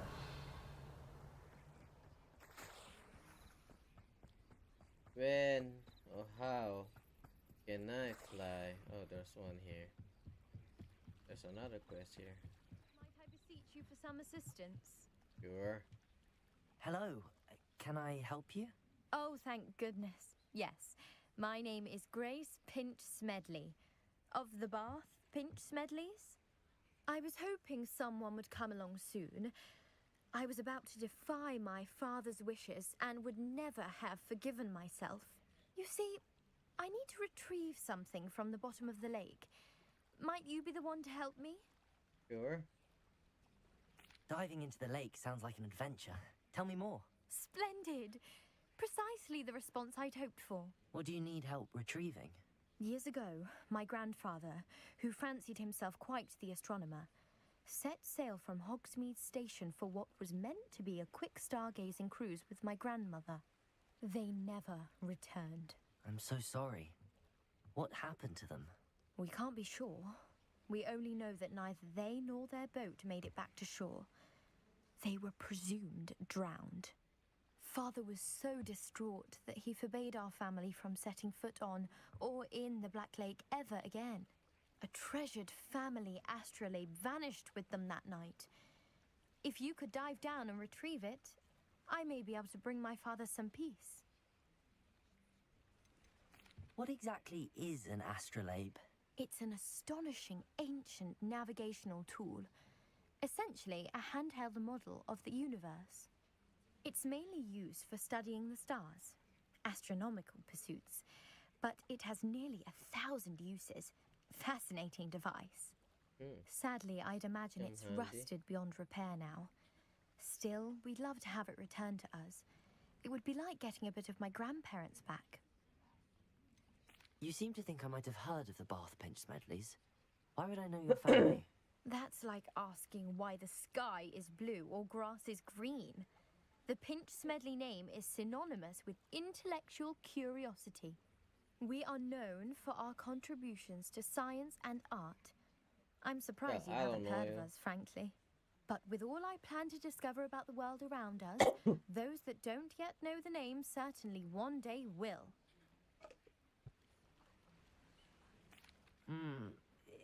When or how can I fly? Oh, there's one here. There's another quest here. Might I beseech you for some assistance? Sure. Hello. Can I help you? Oh, thank goodness. Yes. My name is Grace Pinch Smedley. Of the Bath Pinch Smedleys? I was hoping someone would come along soon. I was about to defy my father's wishes and would never have forgiven myself. You see, I need to retrieve something from the bottom of the lake. Might you be the one to help me? Sure. Diving into the lake sounds like an adventure. Tell me more. Splendid! Precisely the response I'd hoped for. What do you need help retrieving? Years ago, my grandfather, who fancied himself quite the astronomer, set sail from Hogsmeade Station for what was meant to be a quick stargazing cruise with my grandmother. They never returned. I'm so sorry. What happened to them? We can't be sure. We only know that neither they nor their boat made it back to shore. They were presumed drowned. Father was so distraught that he forbade our family from setting foot on or in the Black Lake ever again. A treasured family astrolabe vanished with them that night. If you could dive down and retrieve it, I may be able to bring my father some peace. What exactly is an astrolabe? It's an astonishing ancient navigational tool. Essentially, a handheld model of the universe. It's mainly used for studying the stars, astronomical pursuits, but it has nearly 1,000 uses. Fascinating device. Sadly, I'd imagine it's handy. rusted beyond repair now. Still, we'd love to have it returned to us. It would be like getting a bit of my grandparents back. You seem to think I might have heard of the Bath Pinch Smedleys. Why would I know your family? That's like asking why the sky is blue or grass is green. The Pinch Smedley name is synonymous with intellectual curiosity. We are known for our contributions to science and art. I'm surprised Well, you I haven't don't know heard you. of us, frankly. But with all I plan to discover about the world around us, those that don't yet know the name certainly one day will.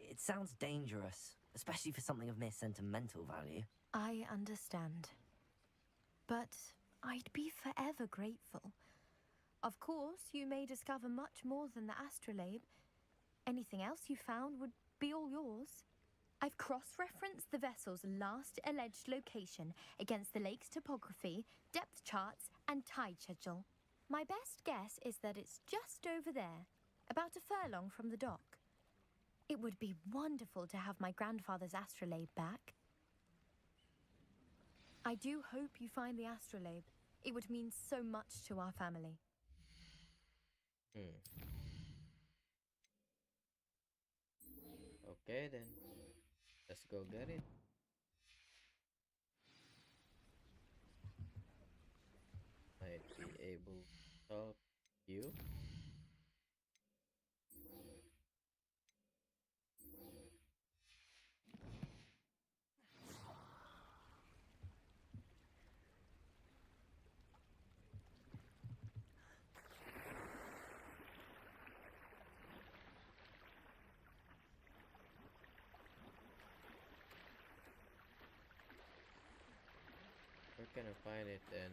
It sounds dangerous, especially for something of mere sentimental value. I understand. But I'd be forever grateful. Of course, you may discover much more than the astrolabe. Anything else you found would be all yours. I've cross-referenced the vessel's last alleged location against the lake's topography, depth charts, and tide schedule. My best guess is that it's just over there, about a furlong from the dock. It would be wonderful to have my grandfather's astrolabe back. I do hope you find the astrolabe. It would mean so much to our family. Okay then. Let's go get it. Might be able to help you. Where can I find it then?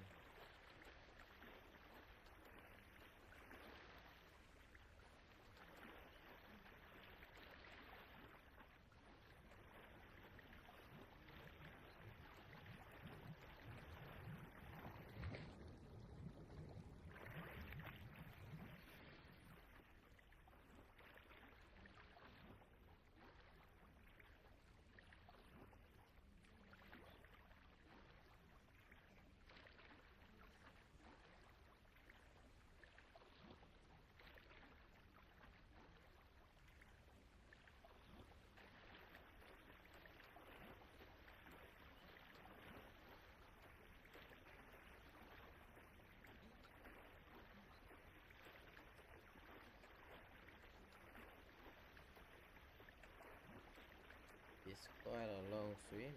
is quite a long swim.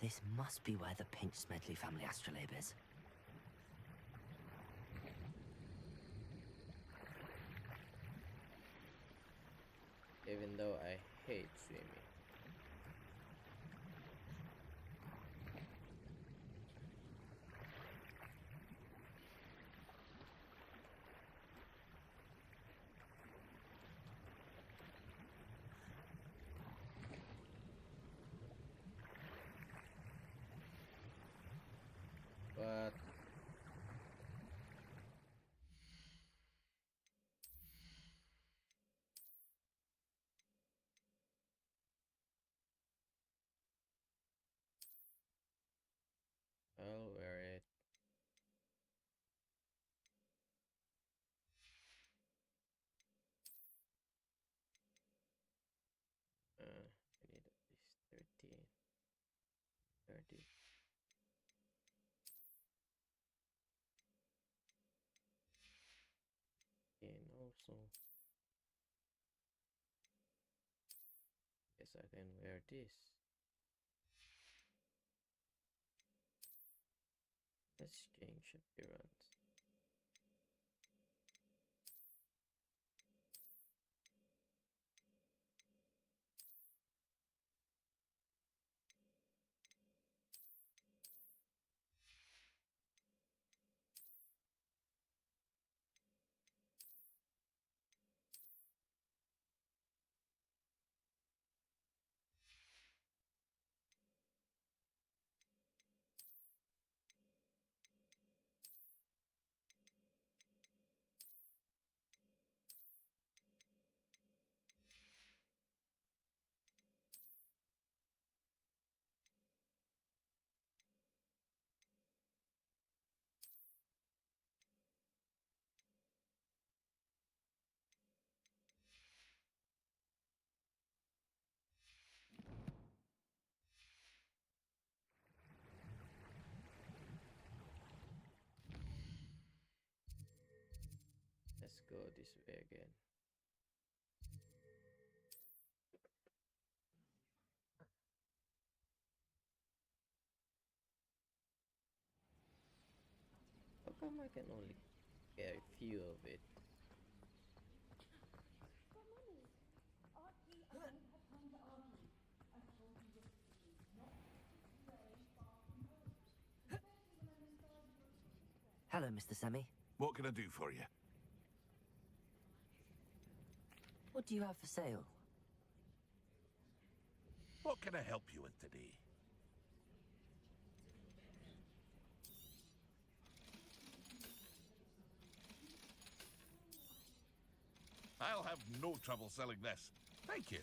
This must be where the Pinch Smedley family astrolabe is. Even though I hate swimming. But I'll wear it. I need at least 13, 30. And also, yes, I can wear this. Let's change appearance. Let's go this way again. How come I can only get a few of it? Hello, Mr. Semi. What can I do for you? What do you have for sale? What can I help you with today? I'll have no trouble selling this. Thank you.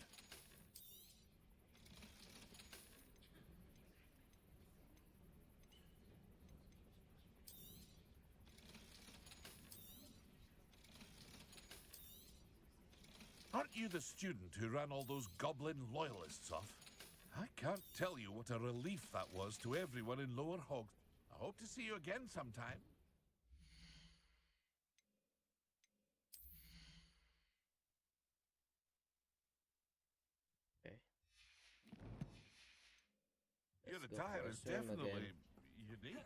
Aren't you the student who ran all those goblin loyalists off? I can't tell you what a relief that was to everyone in Lower Hog. I hope to see you again sometime. Okay. Your Let's go attire for a is swim definitely again. unique.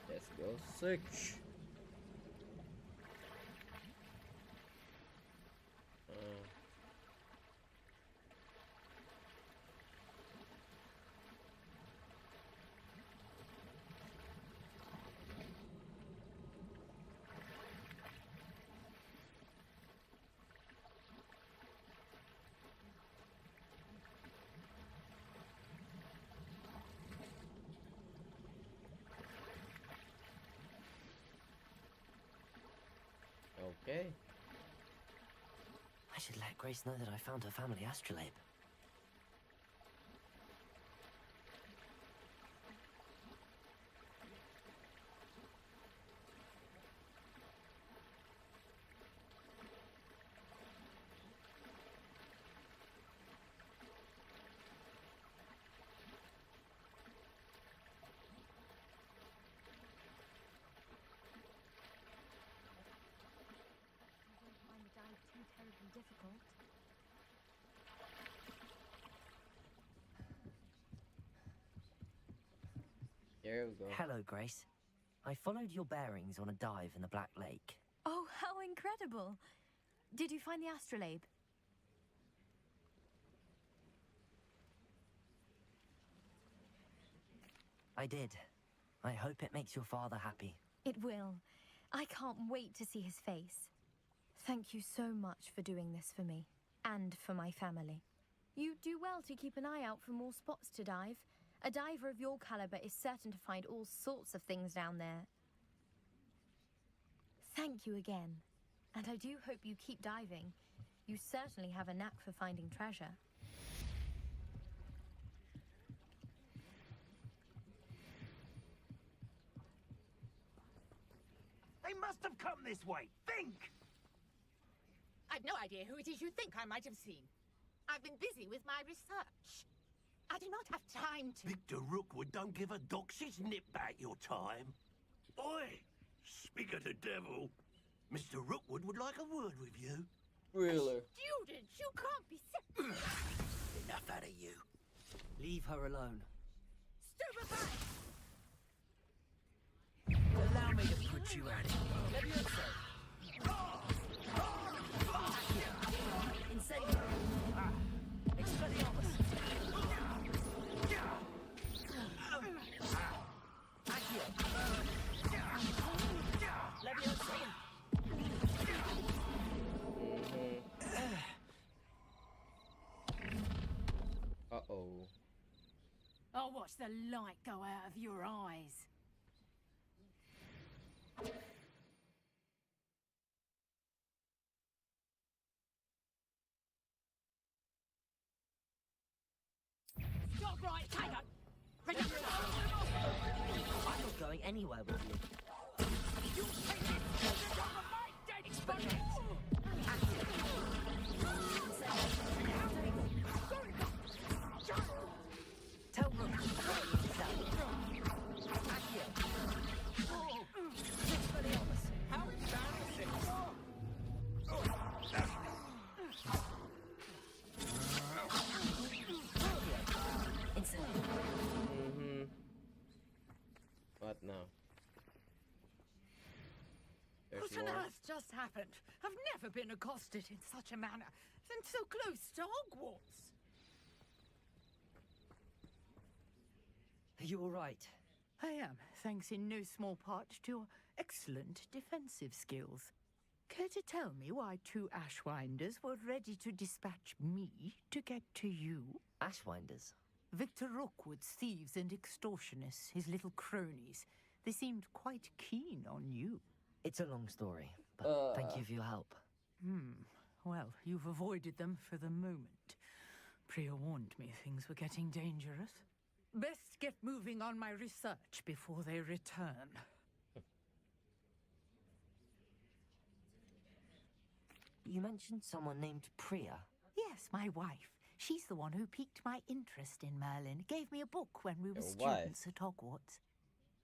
Let's go search. Okay. I should let Grace know that I found her family astrolabe. Difficult. Here we go. Hello, Grace. I followed your bearings on a dive in the Black Lake. Oh, how incredible! Did you find the astrolabe? I did. I hope it makes your father happy. It will. I can't wait to see his face. Thank you so much for doing this for me, and for my family. You do well to keep an eye out for more spots to dive. A diver of your caliber is certain to find all sorts of things down there. Thank you again, and I do hope you keep diving. You certainly have a knack for finding treasure. They must have come this way. Think! I've no idea who it is you think I might have seen. I've been busy with my research. I do not have time to... Victor Rookwood don't give a doxy's nip back your time. Oi! Speak of the devil. Mr. Rookwood would like a word with you. Really? Students, you can't be sick. Enough out of you. Leave her alone. Stupefy! Allow me to put you at it. Incendio! Expelliarmus! Accio! Leviosa! Uh-oh. I'll watch the light go out of your eyes. Stop right, Taylor! I'm not going anywhere with you. You take it! You're my dead body! Tell Rook to Accio! Expelliarmus! How embarrassing! What now? There's What on more. earth just happened? I've never been accosted in such a manner, and so close to Hogwarts. Are you all right? I am, thanks in no small part to your excellent defensive skills. Care to tell me why two Ashwinders were ready to dispatch me to get to you? Ashwinders? Victor Rookwood's thieves and extortionists, his little cronies. They seemed quite keen on you. It's a long story, but thank you for your help. Well, you've avoided them for the moment. Priya warned me things were getting dangerous. Best get moving on my research before they return. You mentioned someone named Priya. Yes, my wife. She's the one who piqued my interest in Merlin. Gave me a book when we were Your students at Hogwarts.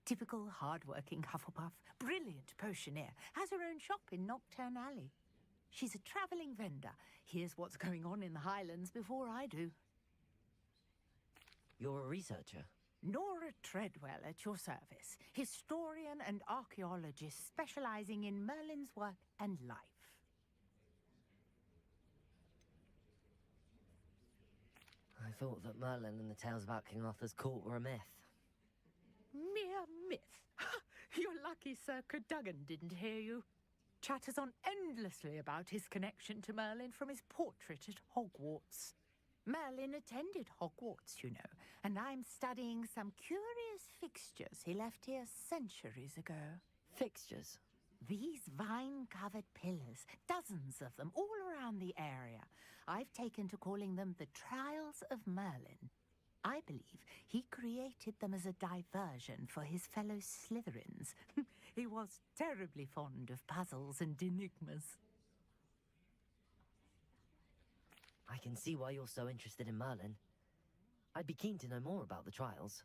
Typical hard-working Hufflepuff, brilliant potioneer, has her own shop in Nocturne Alley. She's a travelling vendor. Hears what's going on in the Highlands before I do. You're a researcher? Nora Treadwell at your service. Historian and archaeologist specialising in Merlin's work and life. I thought that Merlin and the tales about King Arthur's court were a myth. Mere myth. You're lucky Sir Cadogan didn't hear you. Chatters on endlessly about his connection to Merlin from his portrait at Hogwarts. Merlin attended Hogwarts, you know, and I'm studying some curious fixtures he left here centuries ago. Fixtures? These vine-covered pillars, dozens of them, all around the area. I've taken to calling them the Trials of Merlin. I believe he created them as a diversion for his fellow Slytherins. He was terribly fond of puzzles and enigmas. I can see why you're so interested in Merlin. I'd be keen to know more about the trials.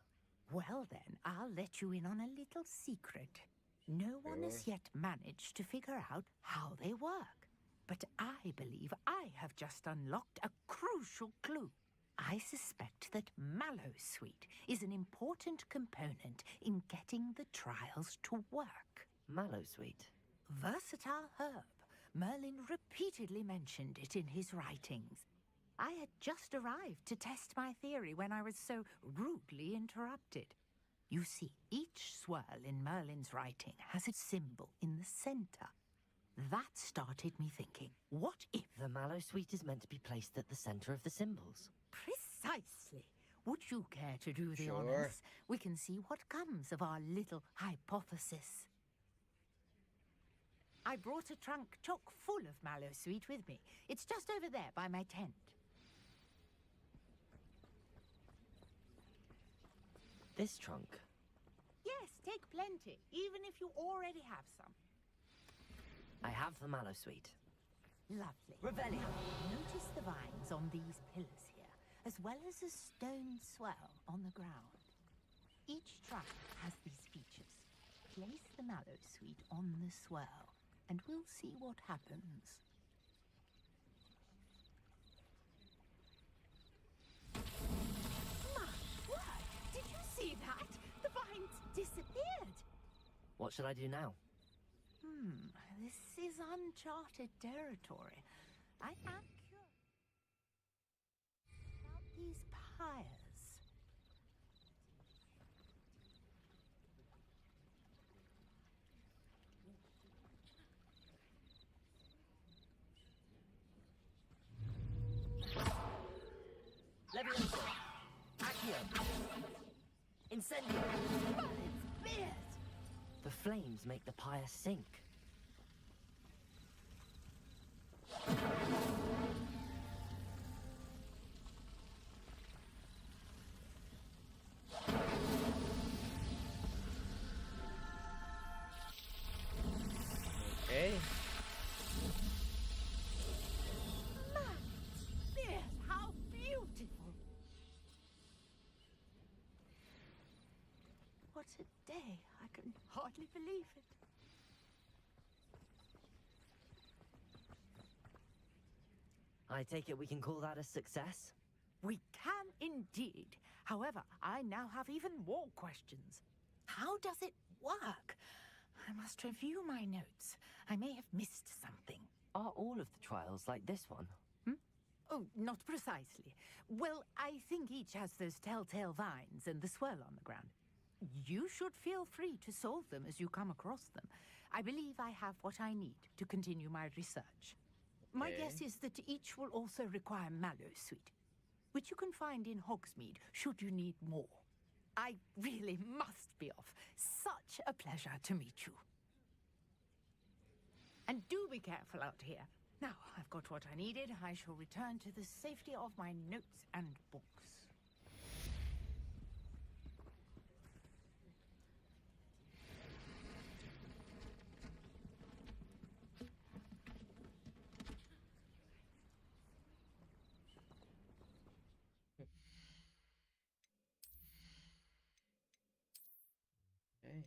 Well then, I'll let you in on a little secret. No one has yet managed to figure out how they work. But I believe I have just unlocked a crucial clue. I suspect that Mallowsweet is an important component in getting the trials to work. Mallowsweet? Versatile herb. Merlin repeatedly mentioned it in his writings. I had just arrived to test my theory when I was so rudely interrupted. You see, each swirl in Merlin's writing has a symbol in the center. That started me thinking, what if... The Mallowsweet is meant to be placed at the center of the symbols. Precisely. Would you care to do the Sure. honors? We can see what comes of our little hypothesis. I brought a trunk chock full of Mallowsweet with me. It's just over there by my tent. This trunk? Yes, take plenty, even if you already have some. I have the Mallowsweet. Lovely. Revelio. Notice the vines on these pillars here, as well as a stone swell on the ground. Each trunk has these features. Place the Mallowsweet on the swell, and we'll see what happens. My word! Did you see that? The vines disappeared! What should I do now? This is uncharted territory. I am curious about these pyres. Levioso! Accio! Incendio! But it's beard! The flames make the pyre sink. Okay. Beard, how beautiful! What a day! I can hardly believe it. I take it we can call that a success? We can indeed. However, I now have even more questions. How does it work? I must review my notes. I may have missed something. Are all of the trials like this one? Oh, not precisely. Well, I think each has those telltale vines and the swirl on the ground. You should feel free to solve them as you come across them. I believe I have what I need to continue my research. My Okay. guess is that each will also require Mallowsweet, which you can find in Hogsmeade should you need more. I really must be off. Such a pleasure to meet you. And do be careful out here. Now, I've got what I needed. I shall return to the safety of my notes and books. Okay.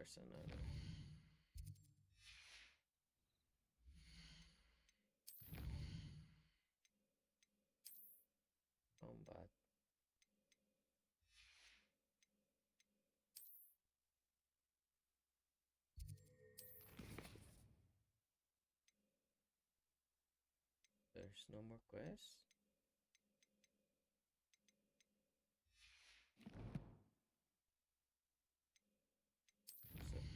person. I don't know. Combat. There's no more quests.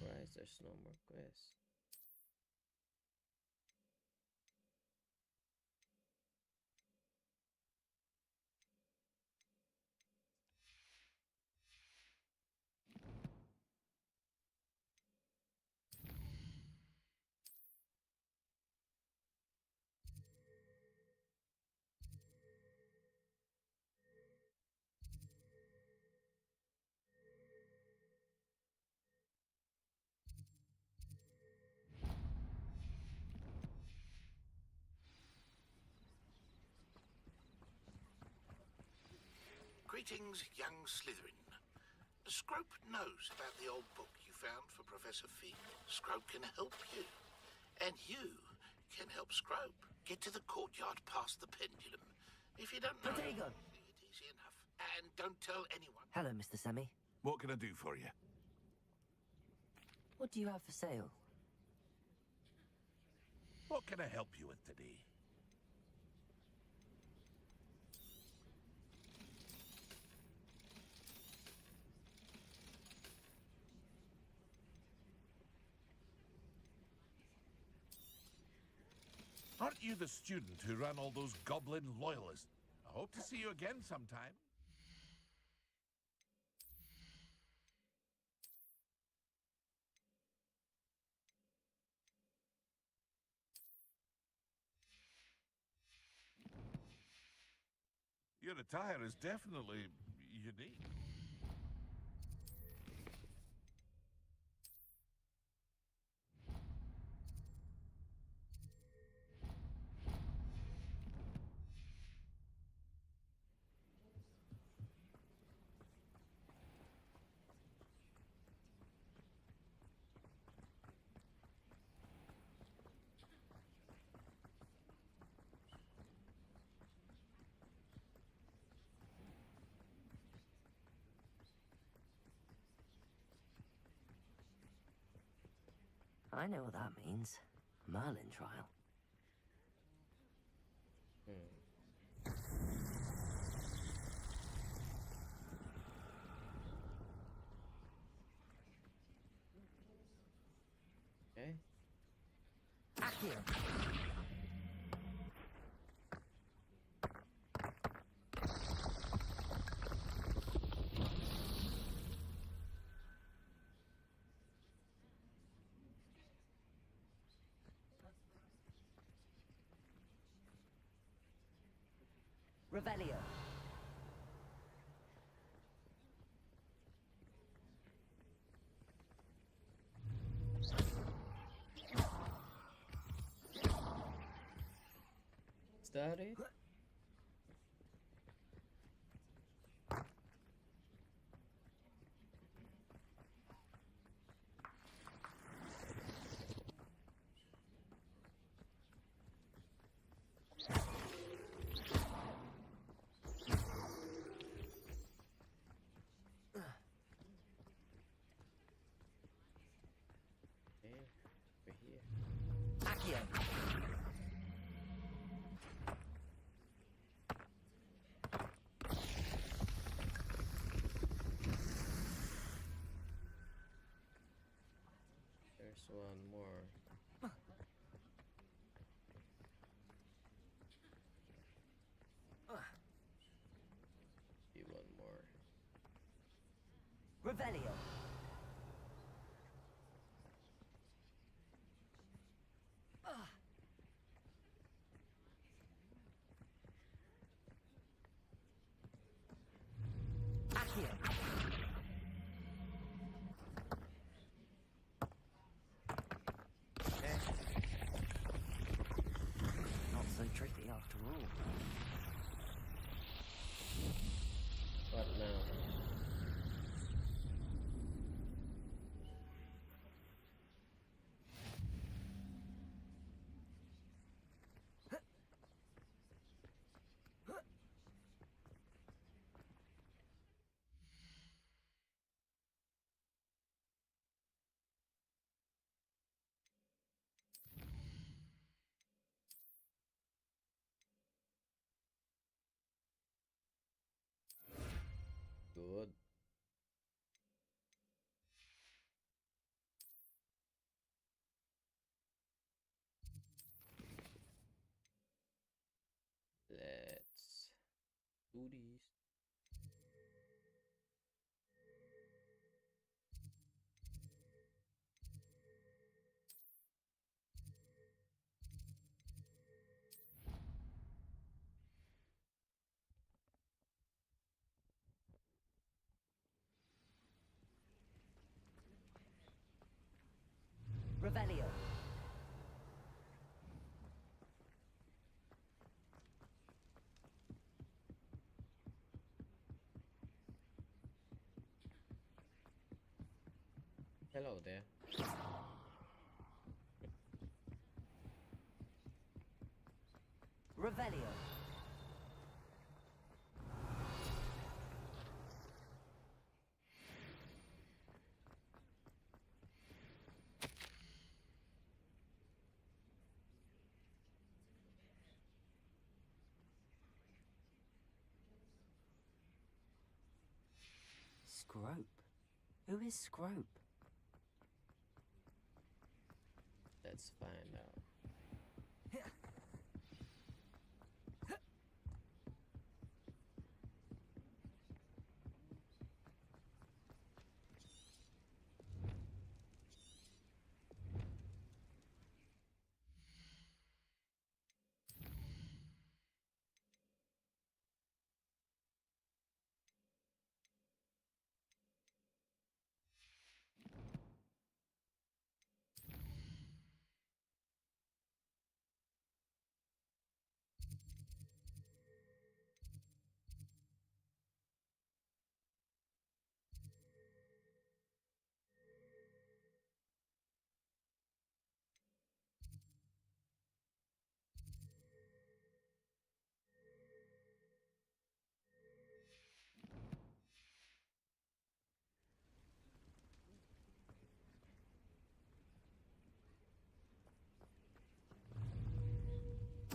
Surprised there's no more quests. Greetings, young Slytherin. Scrope knows about the old book you found for Professor Fig. Scrope can help you. And you can help Scrope. Get to the courtyard past the pendulum. If you don't know Protego! it, easy enough. And don't tell anyone. Hello, Mr. Semi. What can I do for you? What do you have for sale? What can I help you with today? Aren't you the student who ran all those goblin loyalists? I hope to see you again sometime. Your attire is definitely unique. I know what that means. Merlin trial. Okay. Accio! Revelio. Is that it? Accio. There's one more. See one more. Revelio. Not so tricky after all. What now? Good. Let's do this. Revelio. Hello there. Revelio. Scrope? Who is Scrope? Let's find out.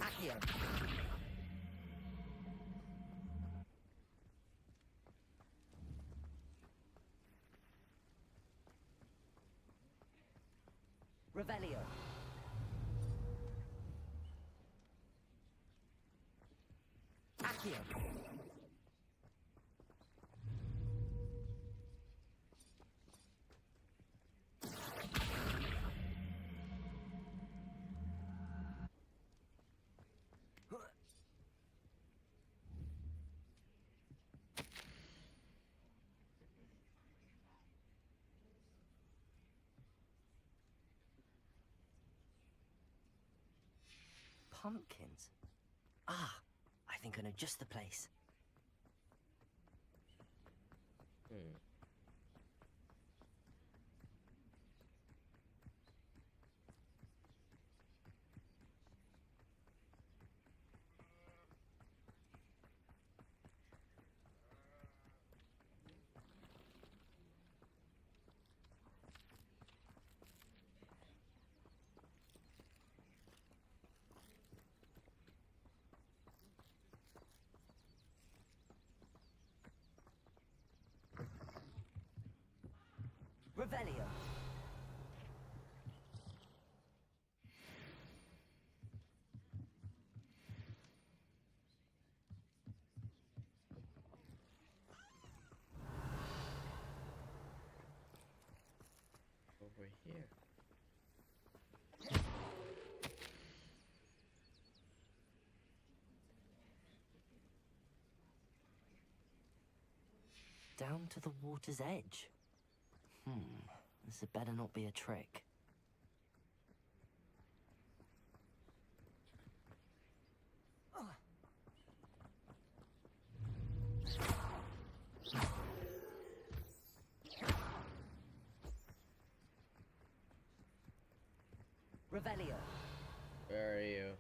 Accio. Revelio. Accio. Pumpkins? Ah, I think I know just the place. Revelio. Over here. Down to the water's edge. This had better not be a trick. Revelio. Where are you?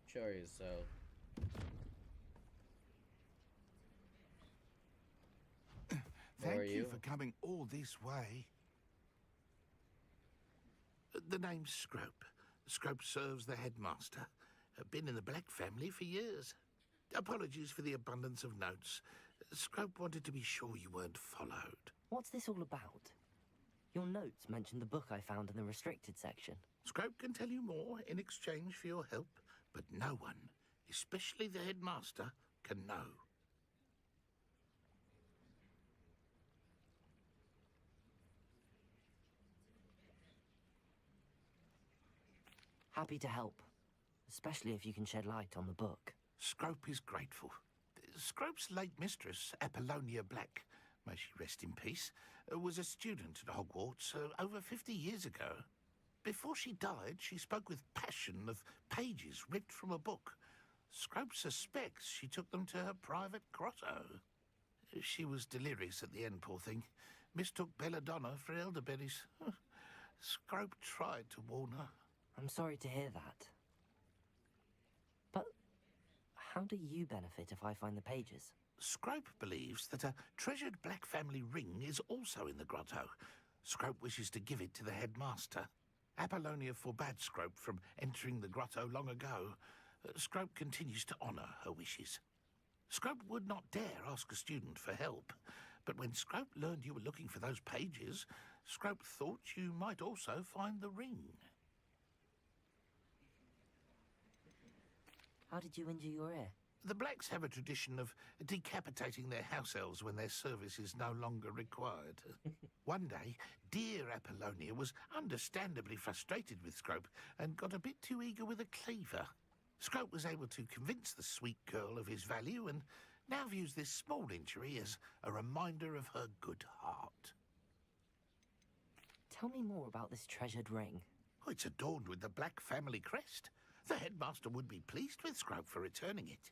Show yourself. Thank you for coming all this way. The name's Scrope. Scrope serves the headmaster. Been in the Black family for years. Apologies for the abundance of notes. Scrope wanted to be sure you weren't followed. What's this all about? Your notes mentioned the book I found in the restricted section. Scrope can tell you more in exchange for your help, but no one, especially the headmaster, can know. Happy to help, especially if you can shed light on the book. Scrope is grateful. Scrope's late mistress, Apollonia Black, may she rest in peace, was a student at Hogwarts over 50 years ago. Before she died, she spoke with passion of pages ripped from a book. Scrope suspects she took them to her private grotto. She was delirious at the end, poor thing. Mistook belladonna for elderberries. Scrope tried to warn her. I'm sorry to hear that. But how do you benefit if I find the pages? Scrope believes that a treasured Black family ring is also in the grotto. Scrope wishes to give it to the headmaster. Apollonia forbade Scrope from entering the grotto long ago. Scrope continues to honour her wishes. Scrope would not dare ask a student for help, but when Scrope learned you were looking for those pages, Scrope thought you might also find the ring. How did you injure your ear? The Blacks have a tradition of decapitating their house elves when their service is no longer required. One day, dear Apollonia was understandably frustrated with Scrope and got a bit too eager with a cleaver. Scrope was able to convince the sweet girl of his value and now views this small injury as a reminder of her good heart. Tell me more about this treasured ring. Oh, it's adorned with the Black family crest. The headmaster would be pleased with Scrope for returning it.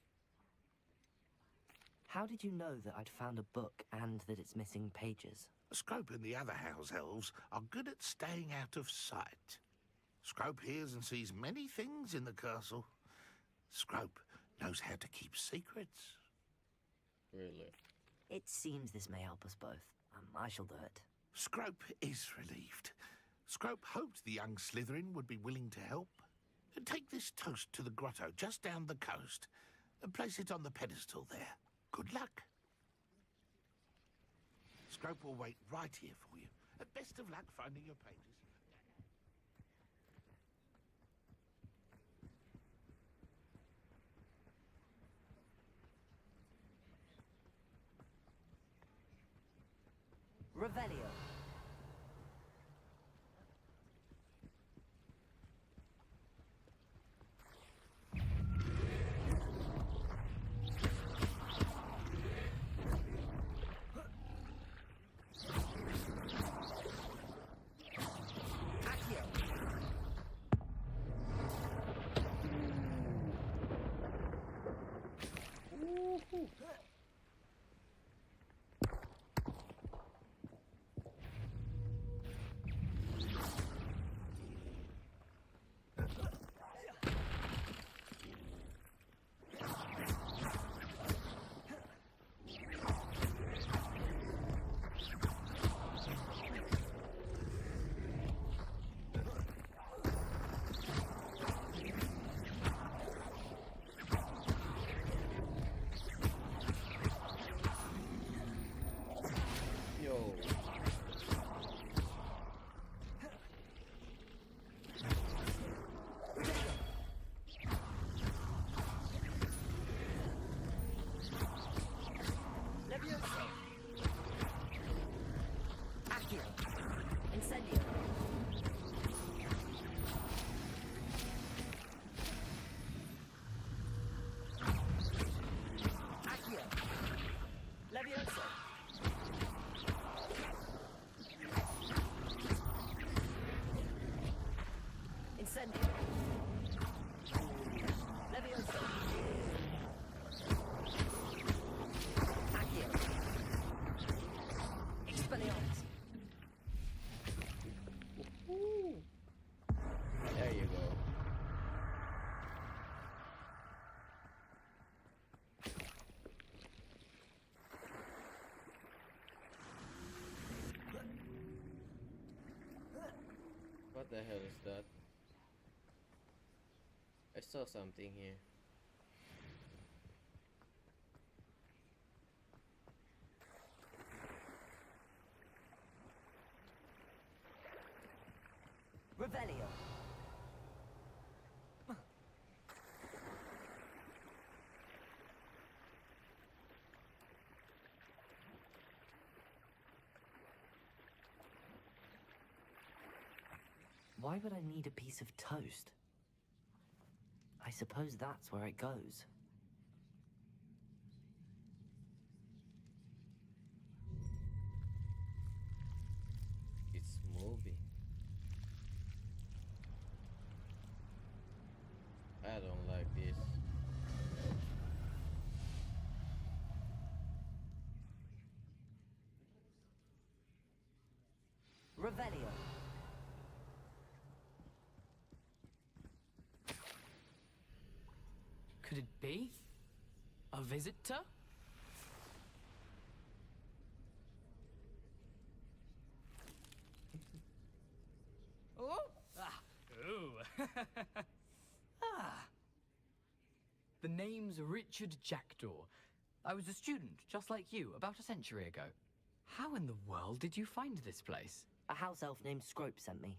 How did you know that I'd found a book and that it's missing pages? Scrope and the other house elves are good at staying out of sight. Scrope hears and sees many things in the castle. Scrope knows how to keep secrets. Really? It seems this may help us both. I shall do it. Scrope is relieved. Scrope hoped the young Slytherin would be willing to help. Take this toast to the grotto just down the coast and place it on the pedestal there. Good luck. Scrope will wait right here for you. Best of luck finding your pages. Revelio. There you go. What the hell is that? I saw something here. Revelio. Why would I need a piece of toast? I suppose that's where it goes. It's moving. I don't like this. Revelio. Could it be? A visitor? Oh! Ah! Ooh! Ah! The name's Richard Jackdaw. I was a student, just like you, about a century ago. How in the world did you find this place? A house elf named Scrope sent me.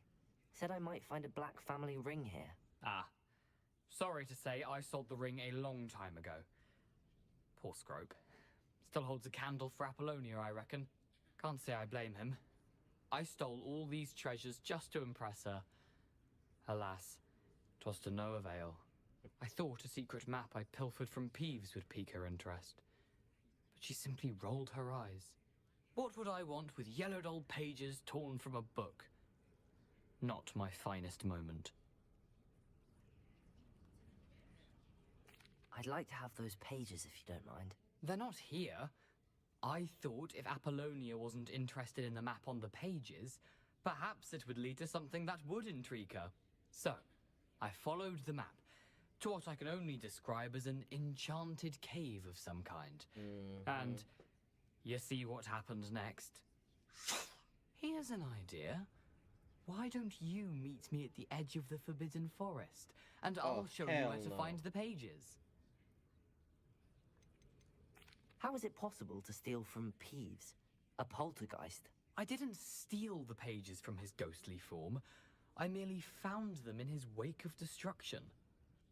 Said I might find a black family ring here. Ah. Sorry to say, I sold the ring a long time ago. Poor Scrope. Still holds a candle for Apollonia, I reckon. Can't say I blame him. I stole all these treasures just to impress her. Alas, 'twas to no avail. I thought a secret map I pilfered from Peeves would pique her interest. But she simply rolled her eyes. What would I want with yellowed old pages torn from a book? Not my finest moment. I'd like to have those pages if you don't mind. They're not here. I thought if Apollonia wasn't interested in the map on the pages, perhaps it would lead to something that would intrigue her. So, I followed the map to what I can only describe as an enchanted cave of some kind. And you see what happened next? Here's an idea. Why don't you meet me at the edge of the Forbidden Forest, and I'll show you where to find the pages. How is it possible to steal from Peeves? A poltergeist? I didn't steal the pages from his ghostly form. I merely found them in his wake of destruction.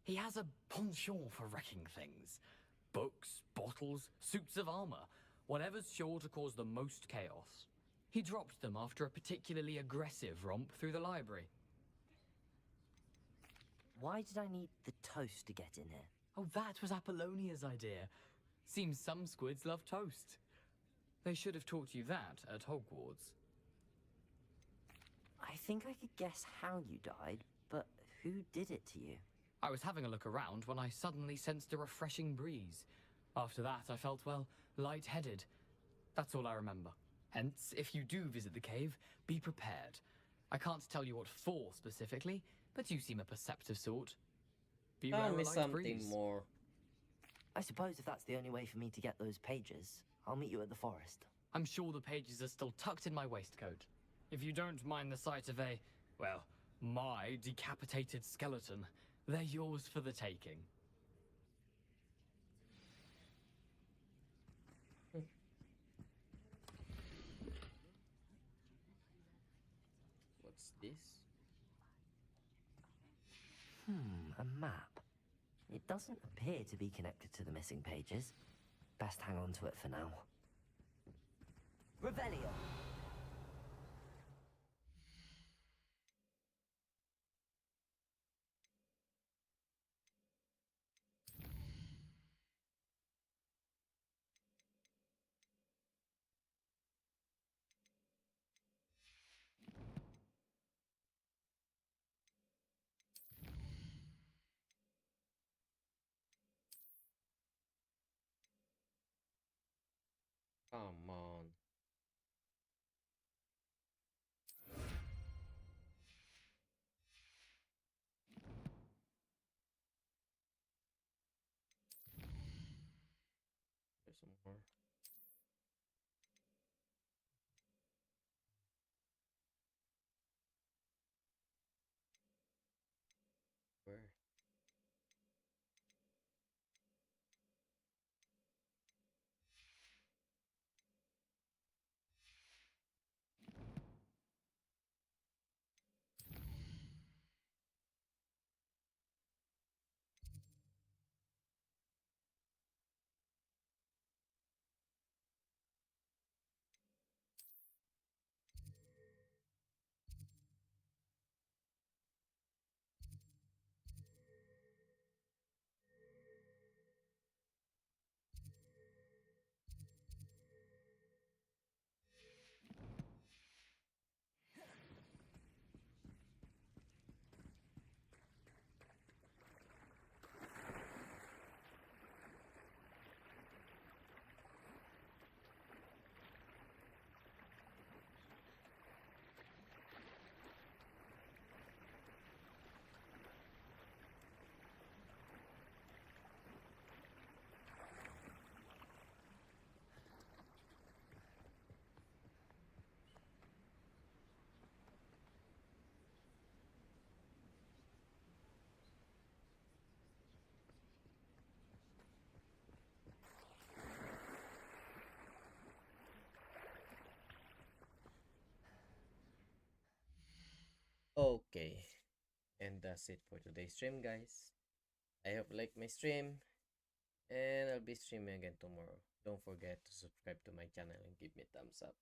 He has a penchant for wrecking things. Books, bottles, suits of armor, whatever's sure to cause the most chaos. He dropped them after a particularly aggressive romp through the library. Why did I need the toast to get in here? Oh, that was Apollonia's idea. Seems some squids love toast. They should have taught you that at Hogwarts. I think I could guess how you died, but who did it to you? I was having a look around when I suddenly sensed a refreshing breeze. After that, I felt, well, lightheaded. That's all I remember. Hence, if you do visit the cave, be prepared. I can't tell you what for specifically, but you seem a perceptive sort. Beware Tell a me light something breeze. more. I suppose if that's the only way for me to get those pages, I'll meet you at the forest. I'm sure the pages are still tucked in my waistcoat. If you don't mind the sight of a, well, my decapitated skeleton, they're yours for the taking. What's this? A map. It doesn't appear to be connected to the missing pages. Best hang on to it for now. Revelio. Come on. There's some more. Where? Okay, and that's it for today's stream, guys. I hope you like my stream, and I'll be streaming again tomorrow. Don't forget to subscribe to my channel and give me a thumbs up.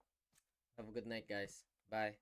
Have a good night, guys. Bye.